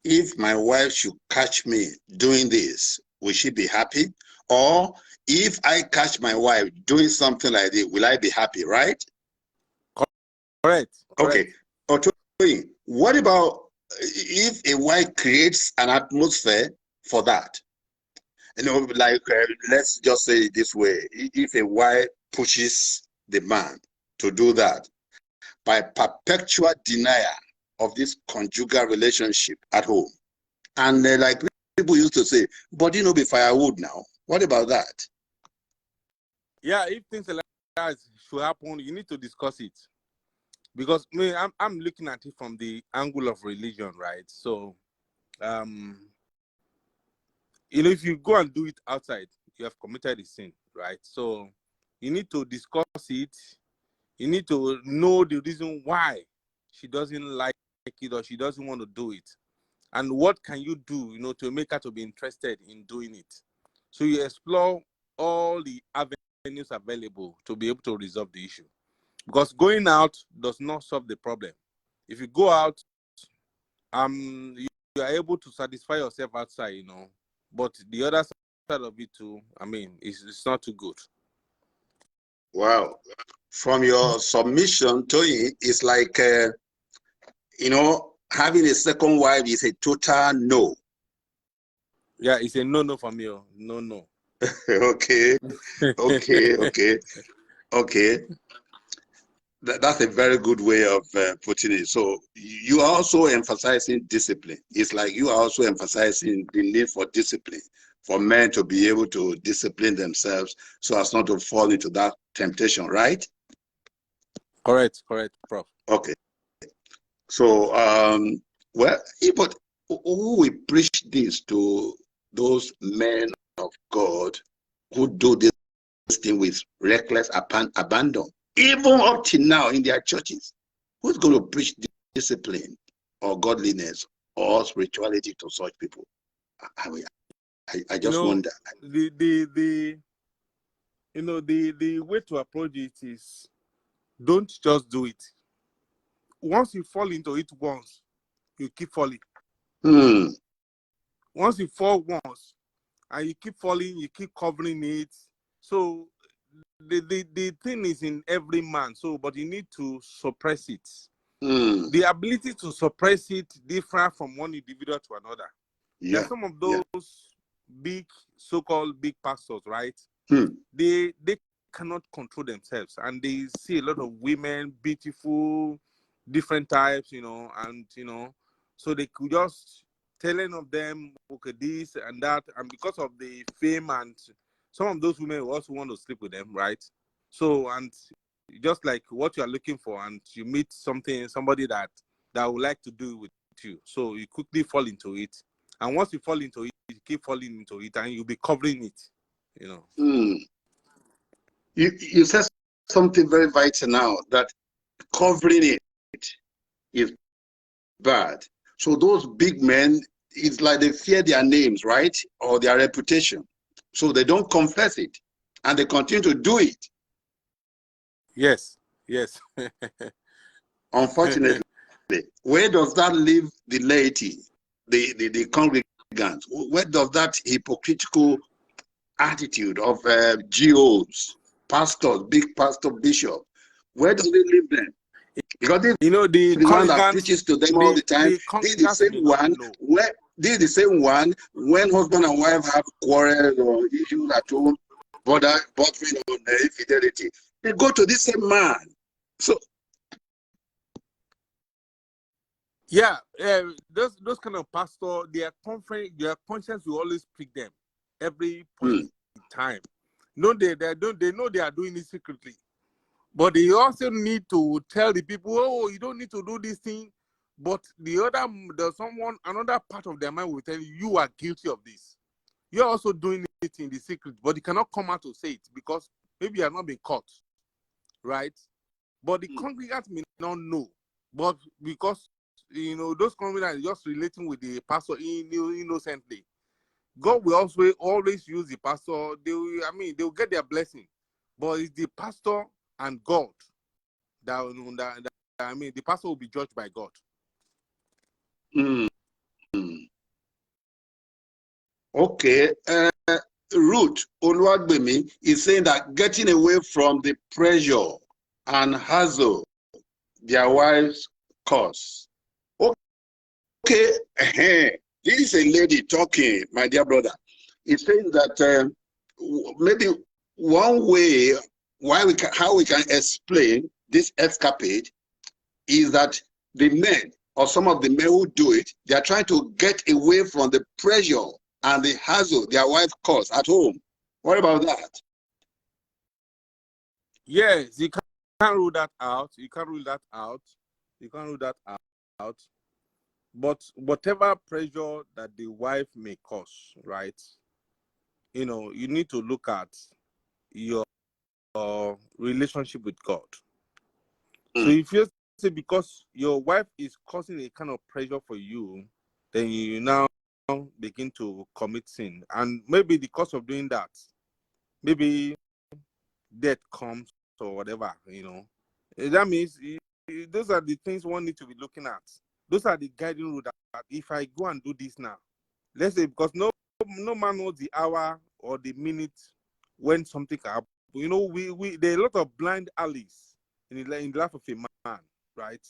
If my wife should catch me doing this, will she be happy? Or if I catch my wife doing something like this, will I be happy, right? Correct. Okay. Otoyi, what about if a wife creates an atmosphere for that? Like, let's just say it this way. If a wife pushes the man to do that by perpetual denial of this conjugal relationship at home. And like people used to say, body no be firewood now. What about that? Yeah, if things like that should happen, you need to discuss it. Because I'm looking at it from the angle of religion, right? So, if you go and do it outside, you have committed a sin, right? So you need to discuss it. You need to know the reason why she doesn't like it or she doesn't want to do it. And what can you do, to make her to be interested in doing it? So you explore all the avenues available to be able to resolve the issue. Because going out does not solve the problem. If you go out, you are able to satisfy yourself outside, but the other side of it too, it's not too good. Wow. From your submission, Tony, it's like, having a second wife is a total no. Yeah, it's a no for me. No. Okay. That's a very good way of putting it. So you are also emphasizing discipline. It's like you are also emphasizing the need for discipline, for men to be able to discipline themselves so as not to fall into that temptation, right? Correct, Prof. Okay. So, but who will preach this to those men of God who do this thing with reckless abandon? Even up to now in their churches, who's going to preach discipline or godliness or spirituality to such people? I just wonder. The way to approach it is, don't just do it. Once you fall into it once, you keep falling. Once you fall once and you keep falling, you keep covering it. So the thing is in every man. So, but you need to suppress it. The ability to suppress it differs from one individual to another. Yeah. There are some of those big, so-called big pastors, right? They cannot control themselves, and they see a lot of women, beautiful, different types, and so they could just telling of them, okay, this and that, and because of the fame, and some of those women also want to sleep with them, right? So, and just like what you are looking for, and you meet somebody that would like to do with you, so you quickly fall into it, and once you fall into it, you keep falling into it, and you'll be covering it, You said something very vital now, that covering it is bad. So those big men, it's like they fear their names, right? Or their reputation. So they don't confess it and they continue to do it. Yes. Unfortunately, where does that leave the laity, the congregants? Where does that hypocritical attitude of GOs, pastors, big pastor, bishop, where does it leave them? Because this the one that preaches to them all the time. This is the same one. This is the same one when husband and wife have quarrels or issues at home, bordering on infidelity. They go to this same man. So those kind of pastor, their conscience will always prick them every point in time. They know they are doing it secretly. But they also need to tell the people, oh, you don't need to do this thing. But another part of their mind will tell you, you are guilty of this. You're also doing it in the secret, but you cannot come out to say it because maybe you have not been caught, right? But the congregants may not know. But because, those congregants are just relating with the pastor innocently, God will also always use the pastor. They'll get their blessing. But it's the pastor and God the pastor will be judged by God. Okay. Ruth Oluwagbemi is saying that getting away from the pressure and hassle their wives cause. Okay. This is a lady talking, my dear brother. It's saying that maybe one way how we can explain this escapade is that the men, or some of the men who do it, they are trying to get away from the pressure and the hassle their wife cause at home. What about that? Yes, you can't rule that out. You can't rule that out. You can't rule that out. But whatever pressure that the wife may cause, right? You know, you need to look at your relationship with God. So if you say because your wife is causing a kind of pressure for you, then you now begin to commit sin. And maybe the cause of doing that, maybe death comes or whatever, you know. That means those are the things one needs to be looking at. Those are the guiding rules that if I go and do this now, let's say, because no man knows the hour or the minute when something can happen. You know, there are a lot of blind alleys in the life of a man, right?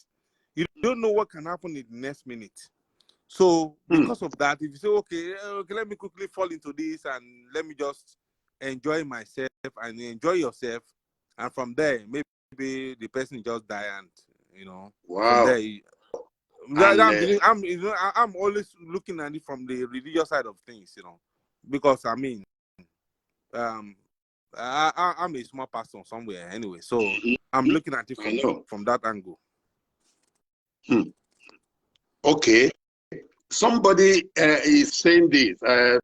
You don't know what can happen in the next minute. So because of that, if you say, okay, let me quickly fall into this and let me just enjoy myself and enjoy yourself, and from there, maybe the person just die, and you know, from there, I'm always looking at it from the religious side of things, you know, because I mean, I'm a small person somewhere anyway, so I'm looking at it from that angle. Okay, somebody is saying this.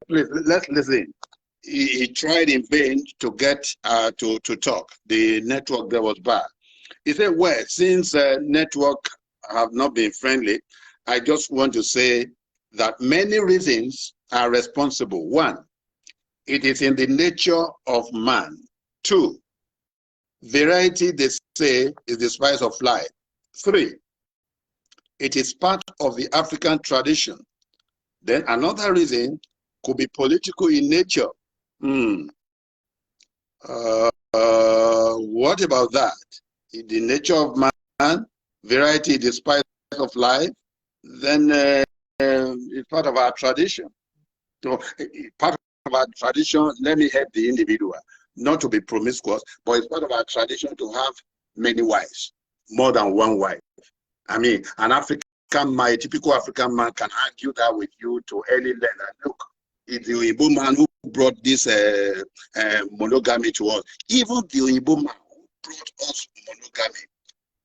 Please let's listen. He tried in vain to get to talk. The network there was bad. He said, well, since network have not been friendly, I just want to say that many reasons are responsible. One, it is in the nature of man. Two, variety, they say, is the spice of life. Three, it is part of the African tradition. Then another reason could be political in nature. What about that? In the nature of man, variety, the spice of life, then it's part of our tradition. So part of our tradition, let me help the individual, not to be promiscuous, but it's part of our tradition to have many wives, more than one wife. I mean, an African man, a typical African man can argue that with you to any level. Look, it's the Igbo man who brought this monogamy to us. Even the Igbo man who brought us monogamy,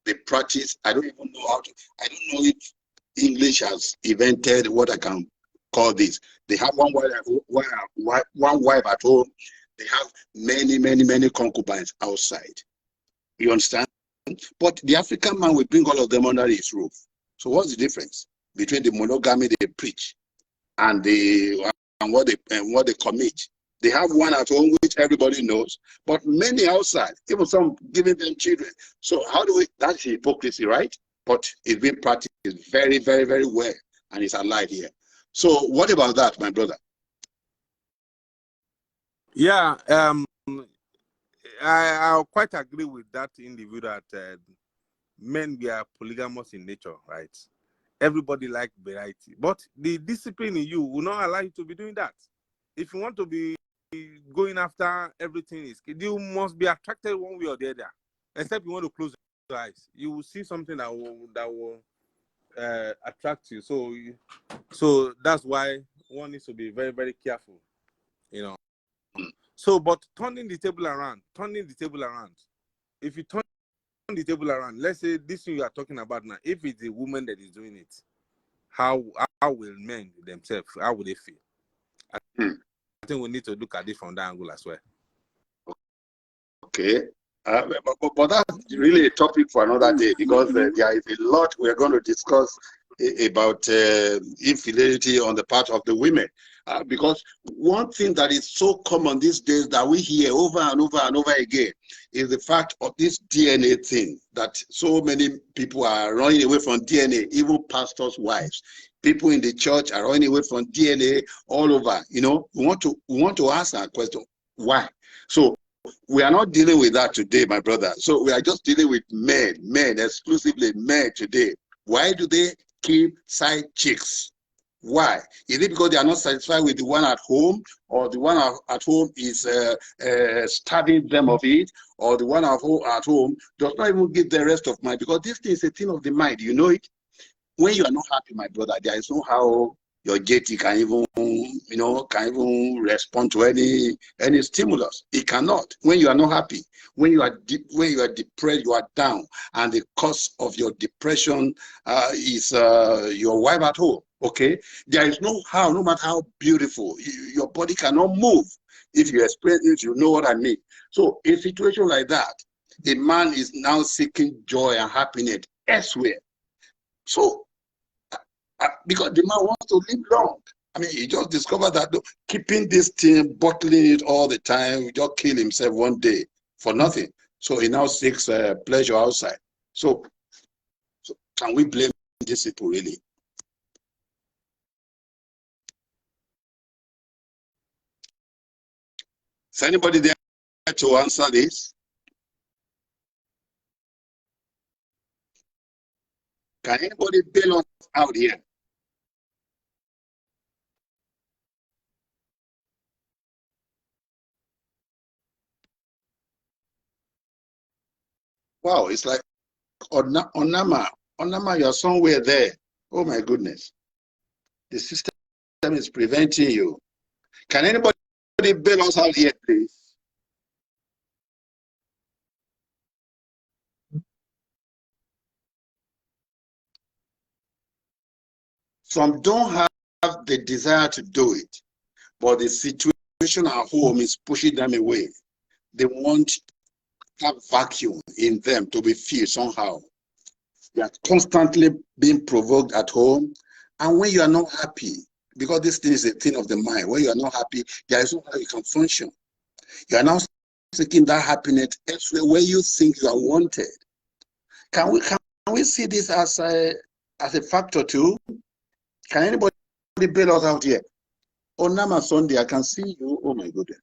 the practice, I don't even know I don't know if English has invented what I can call this. They have one wife at home. They have many concubines outside. You understand? But the African man will bring all of them under his roof. So what's the difference between the monogamy they preach and what they commit? They have one at home which everybody knows, but many outside, even some giving them children. So how do we? That's hypocrisy, right? But it's being practiced very well, and it's alive here. So what about that, my brother? Yeah, I quite agree with that individual that men we are polygamous in nature, right? Everybody like variety, but the discipline in you will not allow you to be doing that. If you want to be going after everything, you must be attracted one way or the other. Except you want to close your eyes, you will see something that will attract you. So that's why one needs to be very careful, you know. So, but turning the table around. If you turn the table around, let's say this thing you are talking about now, if it's a woman that is doing it, how will men themselves, how will they feel? I think we need to look at it from that angle as well. Okay. But that's really a topic for another day, because there is a lot we're going to discuss about infidelity on the part of the women. Because one thing that is so common these days that we hear over and over again is the fact of this DNA thing, that so many people are running away from DNA, even pastors' wives. People in the church are running away from DNA all over. You know, we want to ask our question, why? So we are not dealing with that today, my brother. So we are just dealing with men, exclusively men today. Why do they keep side chicks? Why? Is it because they are not satisfied with the one at home, or the one at home is starving them of it, or the one at home does not even give the rest of mind? Because this thing is a thing of the mind. You know it. When you are not happy, my brother, there is no how your JT can even respond to any stimulus. It cannot. When you are not happy, when you are depressed, you are down, and the cause of your depression is your wife at home. Okay, there is no how, no matter how beautiful, your body cannot move. If you experience it, you know what I mean. So, in a situation like that, a man is now seeking joy and happiness elsewhere. So, because the man wants to live long. I mean, he just discovered that keeping this thing, bottling it all the time, he just kill himself one day for nothing. So he now seeks pleasure outside. So can we blame these people really? Is anybody there to answer this? Can anybody bail us out here? Wow, it's like Onama, you're somewhere there. Oh my goodness. The system is preventing you. Can anybody bail us out here, please? Some don't have the desire to do it, but the situation at home is pushing them away. They want that vacuum in them to be filled somehow. They are constantly being provoked at home. And when you are not happy, because this thing is a thing of the mind, when you are not happy, there is no how you can function. You are now seeking that happiness elsewhere where you think you are wanted. Can we see this as a factor too? Can anybody bail us out here? Onama Sunday, I can see you. Oh my goodness.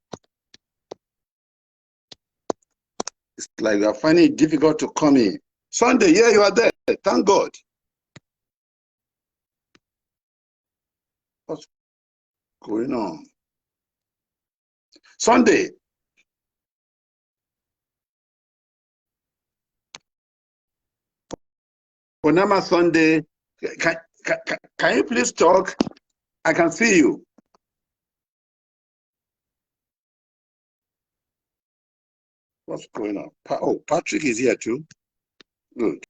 It's like you are finding it difficult to come in. Sunday, yeah, you are there. Thank God. What's going on? Sunday. Onama Sunday, can you please talk? I can see you. What's going on? Oh, Patrick is here too. Good.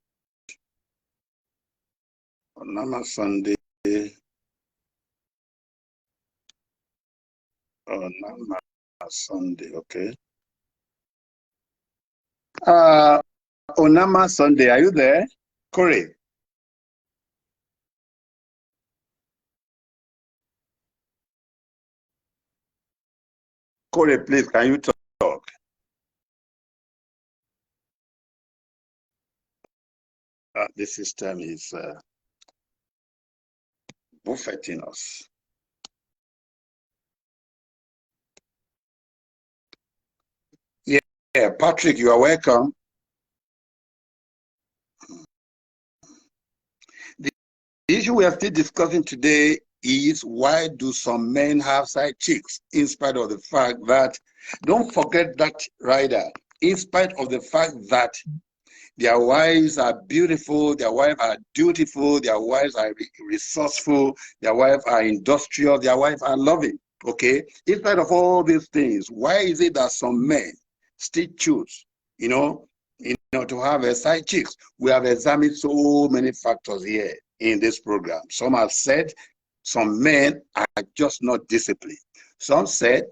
Onama Sunday. Onama Sunday, okay. Onama Sunday, are you there? Corey. Corey, please, can you talk? The system is buffeting us. Yeah, Patrick, you are welcome. The issue we are still discussing today is why do some men have side chicks, in spite of the fact that, don't forget that, Ryder, in spite of the fact that their wives are beautiful, their wives are dutiful, their wives are resourceful, their wives are industrial, their wives are loving, okay? In spite of all these things, why is it that some men still choose, to have a side chicks? We have examined so many factors here in this program. Some have said some men are just not disciplined. Some said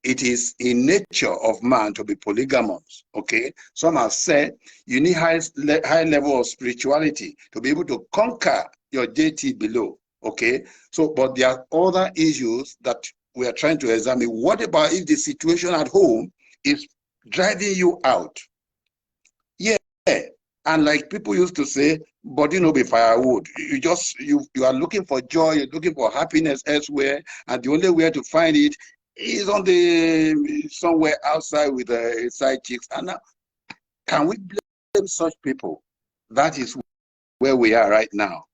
it is in nature of man to be polygamous, okay? Some have said you need high level of spirituality to be able to conquer your JT below, okay? So, but there are other issues that we are trying to examine. What about if the situation at home is driving you out? Yeah, and like people used to say, body no be firewood. You are looking for joy, you're looking for happiness elsewhere, and the only way to find it is on somewhere outside with side chicks. And now, can we blame such people? That is where we are right now.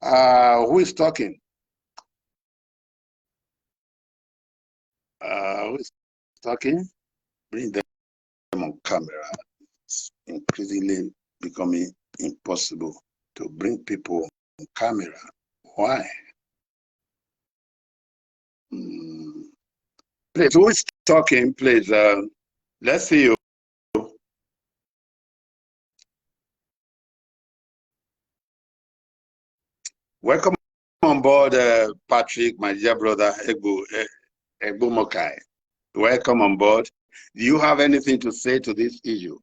Who is talking? Who is talking? Bring them on camera. It's increasingly becoming impossible to bring people on camera. Why? Please, who is talking? Please, let's see you. Welcome on board, Patrick, my dear brother, Egbu Mokai. Welcome on board. Do you have anything to say to this issue?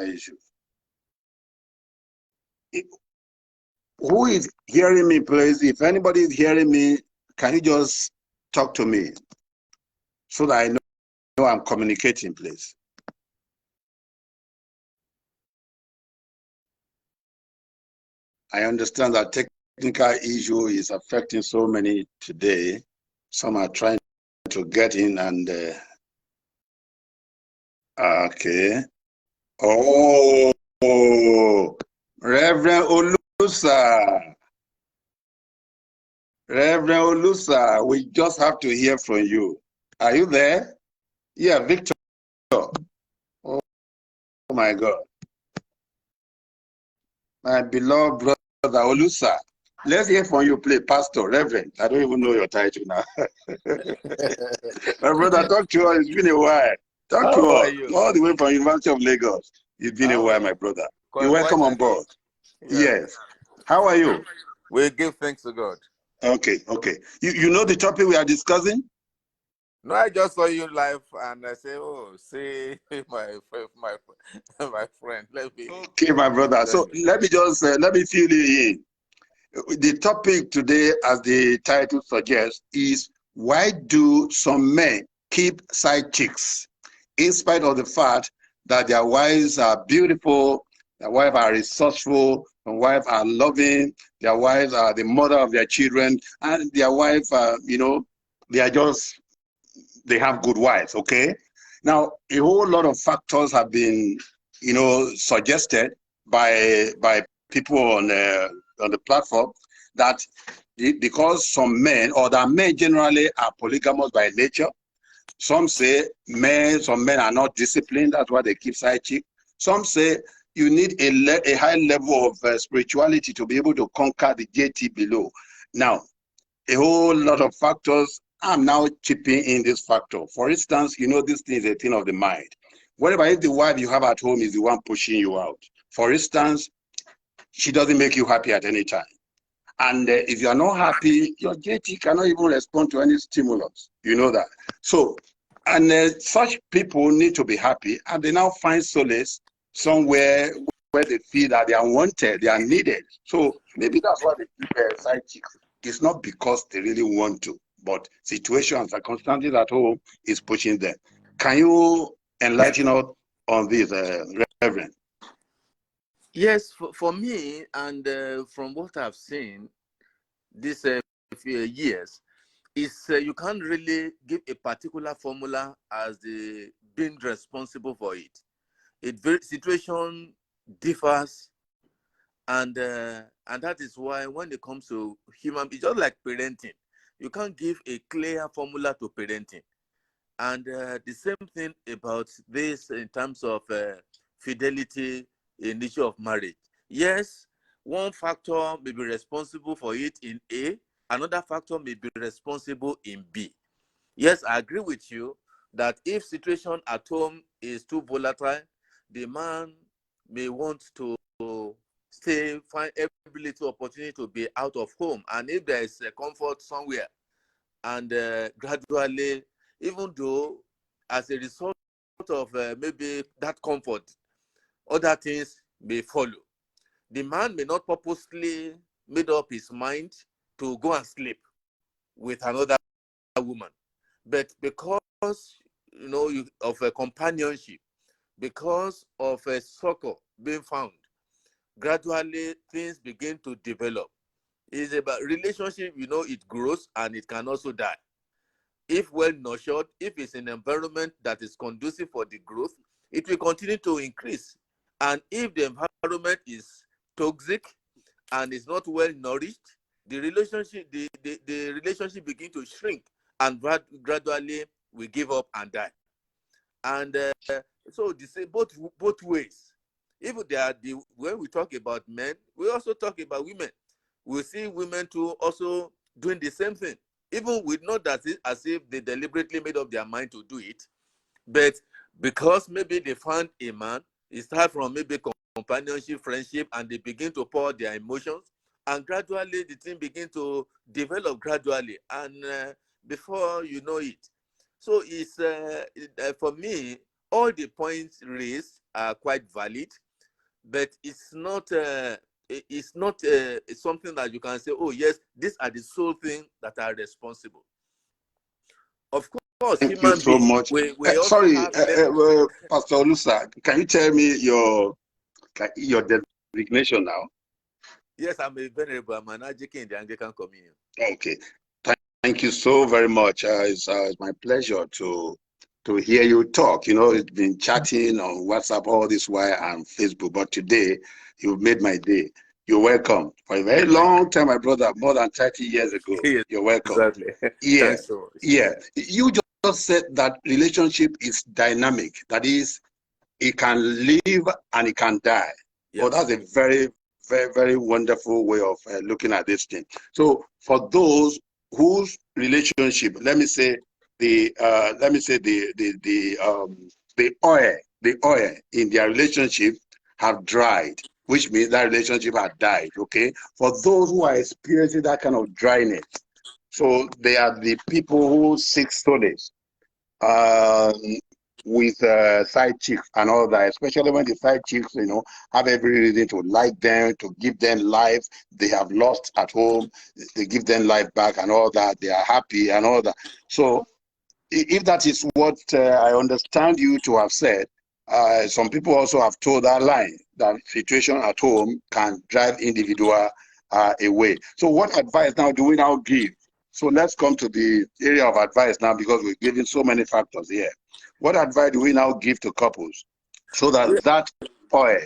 Issue. Who is hearing me, please? If anybody is hearing me, can you just talk to me so that I know I'm communicating, please? I understand that technical issue is affecting so many today. Some are trying to get in and okay. Oh, Reverend Olusa. Reverend Olusa, we just have to hear from you. Are you there? Yeah, Victor. Oh my God. My beloved brother Olusa. Let's hear from you, please, Pastor, Reverend. I don't even know your title now. My brother, talk to us. It's been a while. Talk to us. All the way from University of Lagos. It's been a while, my brother. You're welcome on board. Yes. How are you? We give thanks to God. Okay, okay. You know the topic we are discussing? No, I just saw you live and I say, oh, see my friend. Let me. Okay, my brother. So let me just let me fill you in. The topic today, as the title suggests, is why do some men keep side chicks in spite of the fact that their wives are beautiful, their wives are resourceful, their wives are loving, their wives are the mother of their children, and their wives are, you know, they have good wives, okay? Now, a whole lot of factors have been, you know, suggested by people on the platform that because some men, or that men generally are polygamous by nature. Some say some men are not disciplined, that's why they keep side chick. Some say you need a high level of spirituality to be able to conquer the JT below. Now, a whole lot of factors. I'm now chipping in this factor. For instance, you know, this thing is a thing of the mind. Whatever if the wife you have at home is the one pushing you out. For instance, she doesn't make you happy at any time. And if you are not happy, your JT cannot even respond to any stimulus. You know that. So, and such people need to be happy, and they now find solace somewhere where they feel that they are wanted, they are needed. So maybe that's why they keep side chicks. It's not because they really want to, but situations and circumstances at home is pushing them. Can you enlighten us on this, Reverend? Yes, for me, and from what I've seen these few years, is you can't really give a particular formula as the being responsible for it. Situation differs, and that is why when it comes to human, it's just like parenting. You can't give a clear formula to parenting. And the same thing about this in terms of fidelity in the issue of marriage. Yes, one factor may be responsible for it in A, another factor may be responsible in B. Yes, I agree with you that if situation at home is too volatile, the man may want to find every little opportunity to be out of home. And if there is a comfort somewhere, and gradually, even though as a result of maybe that comfort, other things may follow. The man may not purposely made up his mind to go and sleep with another woman, but because of a companionship, because of a succor being found, gradually things begin to develop. It's about relationship, it grows and it can also die. If well nurtured, if it's an environment that is conducive for the growth, it will continue to increase. And if the environment is toxic and is not well nourished, the relationship begin to shrink and gradually we give up and die. And so they say both ways. Even when we talk about men, we also talk about women. We see women too also doing the same thing, even with not that as if they deliberately made up their mind to do it, but because maybe they found a man, it starts from maybe companionship, friendship, and they begin to pour their emotions, and gradually the thing begin to develop gradually, and before you know it. So it's for me, all the points raised are quite valid, but it's not it's something that you can say, oh yes, these are the sole things that are responsible. Of course, Thank you human so beings, much. we also Sorry, have Pastor Olusa, can you tell me your designation now? Yes, I'm a venerable. I'm an adjunct in the Anglican Communion. Okay. Thank you so very much. It's my pleasure to hear you talk. It's been chatting on WhatsApp all this while and Facebook, but today you've made my day. You're welcome. For a very long time, my brother, more than 30 years ago. Yes, you're welcome. Exactly. Yeah. Thanks so much. Yeah. You just said that relationship is dynamic. That is, it can live and it can die. Yeah. Oh, that's a very, very, very wonderful way of looking at this thing. So for those whose relationship, let me say the oil in their relationship have dried, which means that relationship had died. Okay, for those who are experiencing that kind of dryness, so they are the people who seek solace with side chicks and all that, especially when the side chicks, have every reason to like them, to give them life they have lost at home. They give them life back and all that. They are happy and all that. So if that is what I understand you to have said, some people also have told that line that situation at home can drive individual away. So what advice now do we now give? So let's come to the area of advice now, because we're giving so many factors here. What advice do we now give to couples so that that oil,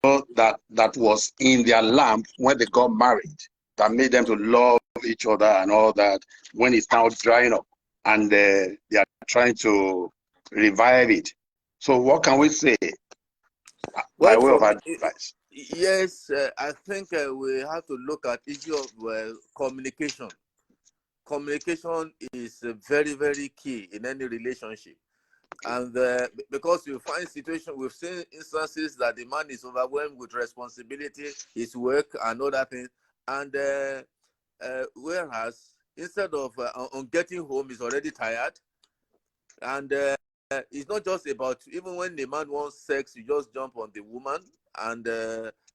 that was in their lamp when they got married, that made them to love each other and all that, when it's now drying up and they are trying to revive it? So what can we say by Well, way for of me, advice? yes, I think we have to look at issue of communication. Communication is very, very key in any relationship. And because you find situations, we've seen instances that the man is overwhelmed with responsibility, his work and other things. And whereas instead of on getting home, he's already tired. And it's not just about, even when the man wants sex, you just jump on the woman and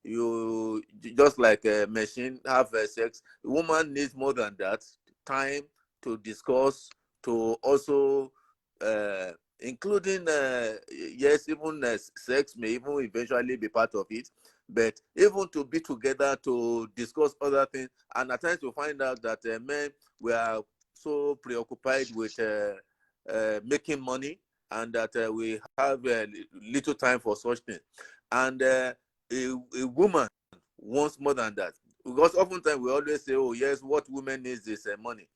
you just like a machine have sex. The woman needs more than that, time to discuss, to also including yes, even sex may even eventually be part of it, but even to be together to discuss other things. And at times you find out that men were so preoccupied with making money, and that we have little time for such things. And a woman wants more than that, because oftentimes we always say, oh yes, what women needs is money,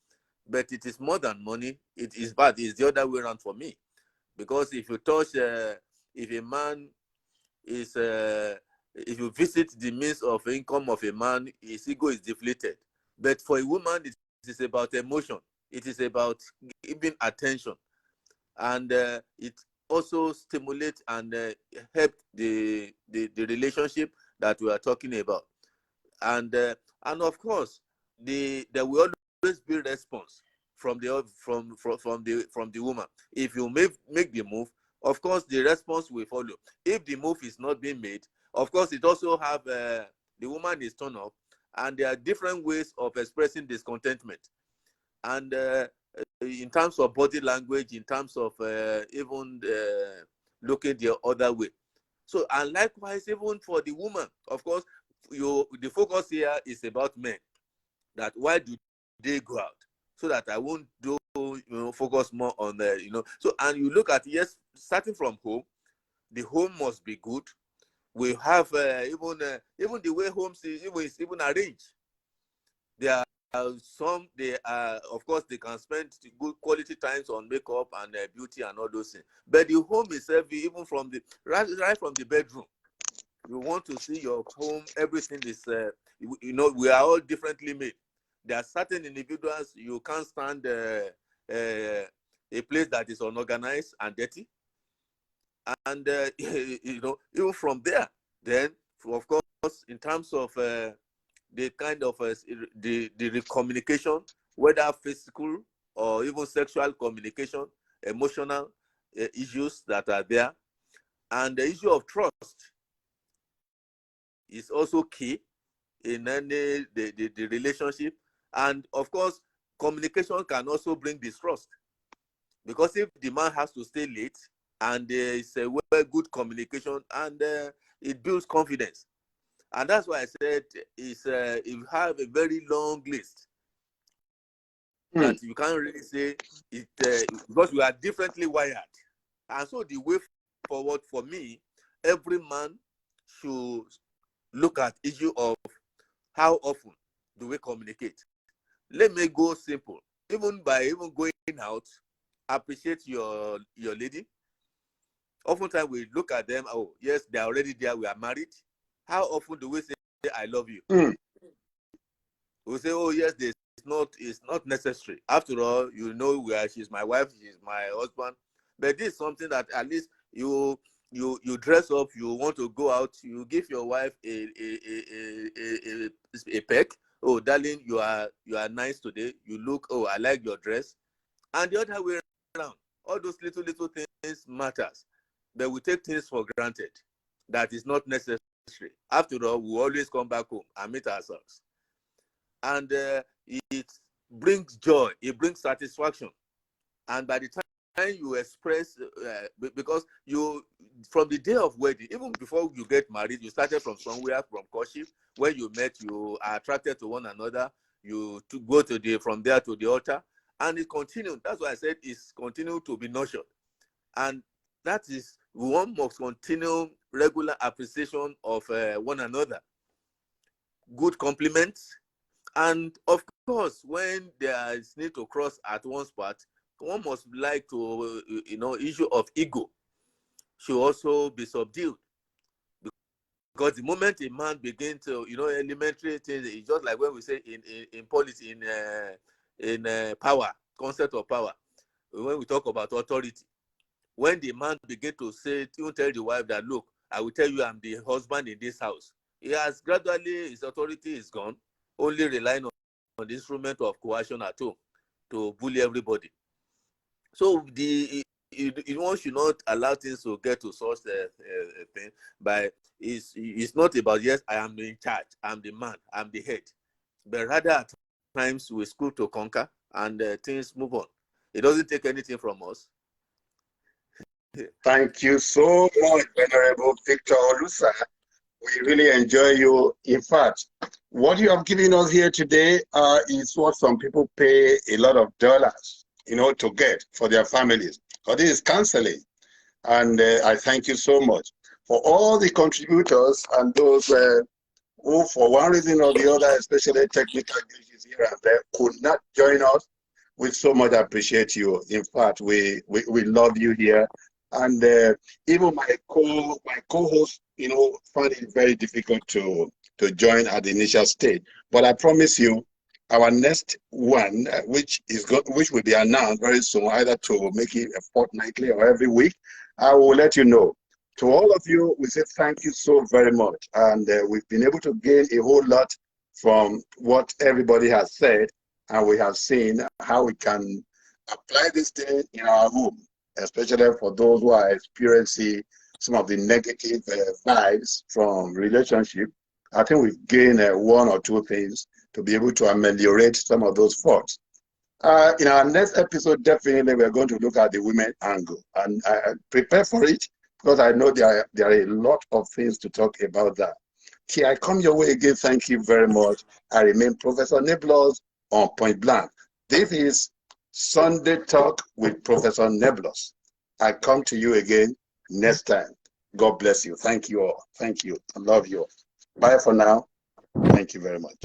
but it is more than money. It is bad. It's the other way around for me, because if you touch, if a man is, if you visit the means of income of a man, his ego is deflated. But for a woman, it is about emotion. It is about giving attention, and it also stimulates and help the relationship that we are talking about. And of course, there will always be response from the woman. If you make the move, of course the response will follow. If the move is not being made, of course it also have the woman is turned up, and there are different ways of expressing discontentment. And in terms of body language, in terms of even looking the other way. So, and likewise, even for the woman, of course, the focus here is about men. That why do they go out? So that I won't focus more on the, So, and you look at, yes, starting from home, the home must be good. We have even the way homes is even arranged. There are some, of course, they can spend good quality times on makeup and beauty and all those things. But the home itself, even from the right from the bedroom, you want to see your home. Everything is, we are all differently made. There are certain individuals you can't stand a place that is unorganized and dirty. And even from there, then of course, in terms of the kind of the communication, whether physical or even sexual communication, emotional issues that are there, and the issue of trust is also key in any the relationship. And of course, communication can also bring distrust, because if the man has to stay late and it's a well good communication, and it builds confidence. And that's why I said if you have a very long list that you can't really say it, because we are differently wired. And so the way forward for me, every man should look at issue of how often do we communicate. Let me go simple. Even going out, appreciate your lady. Oftentimes we look at them, oh yes, they're already there, we are married. How often do we say I love you? We say, oh yes, it's not necessary. After all, she's my wife, she's my husband. But this is something that at least you dress up, you want to go out, you give your wife a peck. Oh darling, you are nice today. You look, oh, I like your dress. And the other way around, all those little things matters. But we take things for granted. That is not necessary. After all, we always come back home and meet ourselves. And it brings joy, it brings satisfaction. And by the time you express, because from the day of wedding, even before you get married, you started from somewhere, from courtship, when you met, you are attracted to one another, you go from there to the altar, and it continued. That's why I said it's continued to be nurtured. And that is, one must continue regular appreciation of one another, good compliments, and of course, when there is need to cross at one spot, one must like to, issue of ego should also be subdued. Because the moment a man begins to, elementary things, it's just like when we say in politics, in power, concept of power, when we talk about authority, when the man begins to say, you tell the wife that, look, I will tell you I'm the husband in this house. He has gradually, his authority is gone, only relying on the instrument of coercion at home to bully everybody. So one should not allow things to get to such a thing. But it's not about, yes, I am in charge, I'm the man, I'm the head. But rather at times we school to conquer, and things move on. It doesn't take anything from us. Thank you so much, Venerable Victor Olusa. We really enjoy you. In fact, what you have given us here today is what some people pay a lot of dollars, to get for their families. But this is counseling. And I thank you so much for all the contributors and those who, for one reason or the other, especially technical issues here and there, could not join us. We so much appreciate you. In fact, we love you here. And even my co-host, found it very difficult to join at the initial stage. But I promise you, our next one, which will be announced very soon, either to make it a fortnightly or every week, I will let you know. To all of you, we say thank you so very much. And we've been able to gain a whole lot from what everybody has said, and we have seen how we can apply this thing in our home, especially for those who are experiencing some of the negative vibes from relationship. I think we've gained one or two things to be able to ameliorate some of those faults. In our next episode, definitely we're going to look at the women angle, and prepare for it. because I know there are a lot of things to talk about that. Okay, I come your way again. Thank you very much. I remain Professor Nebulous on Point Blank. This is Sunday Talk with Professor Nebulous. I come to you again next time. God bless you. Thank you all. Thank you. I love you all. Bye for now. Thank you very much.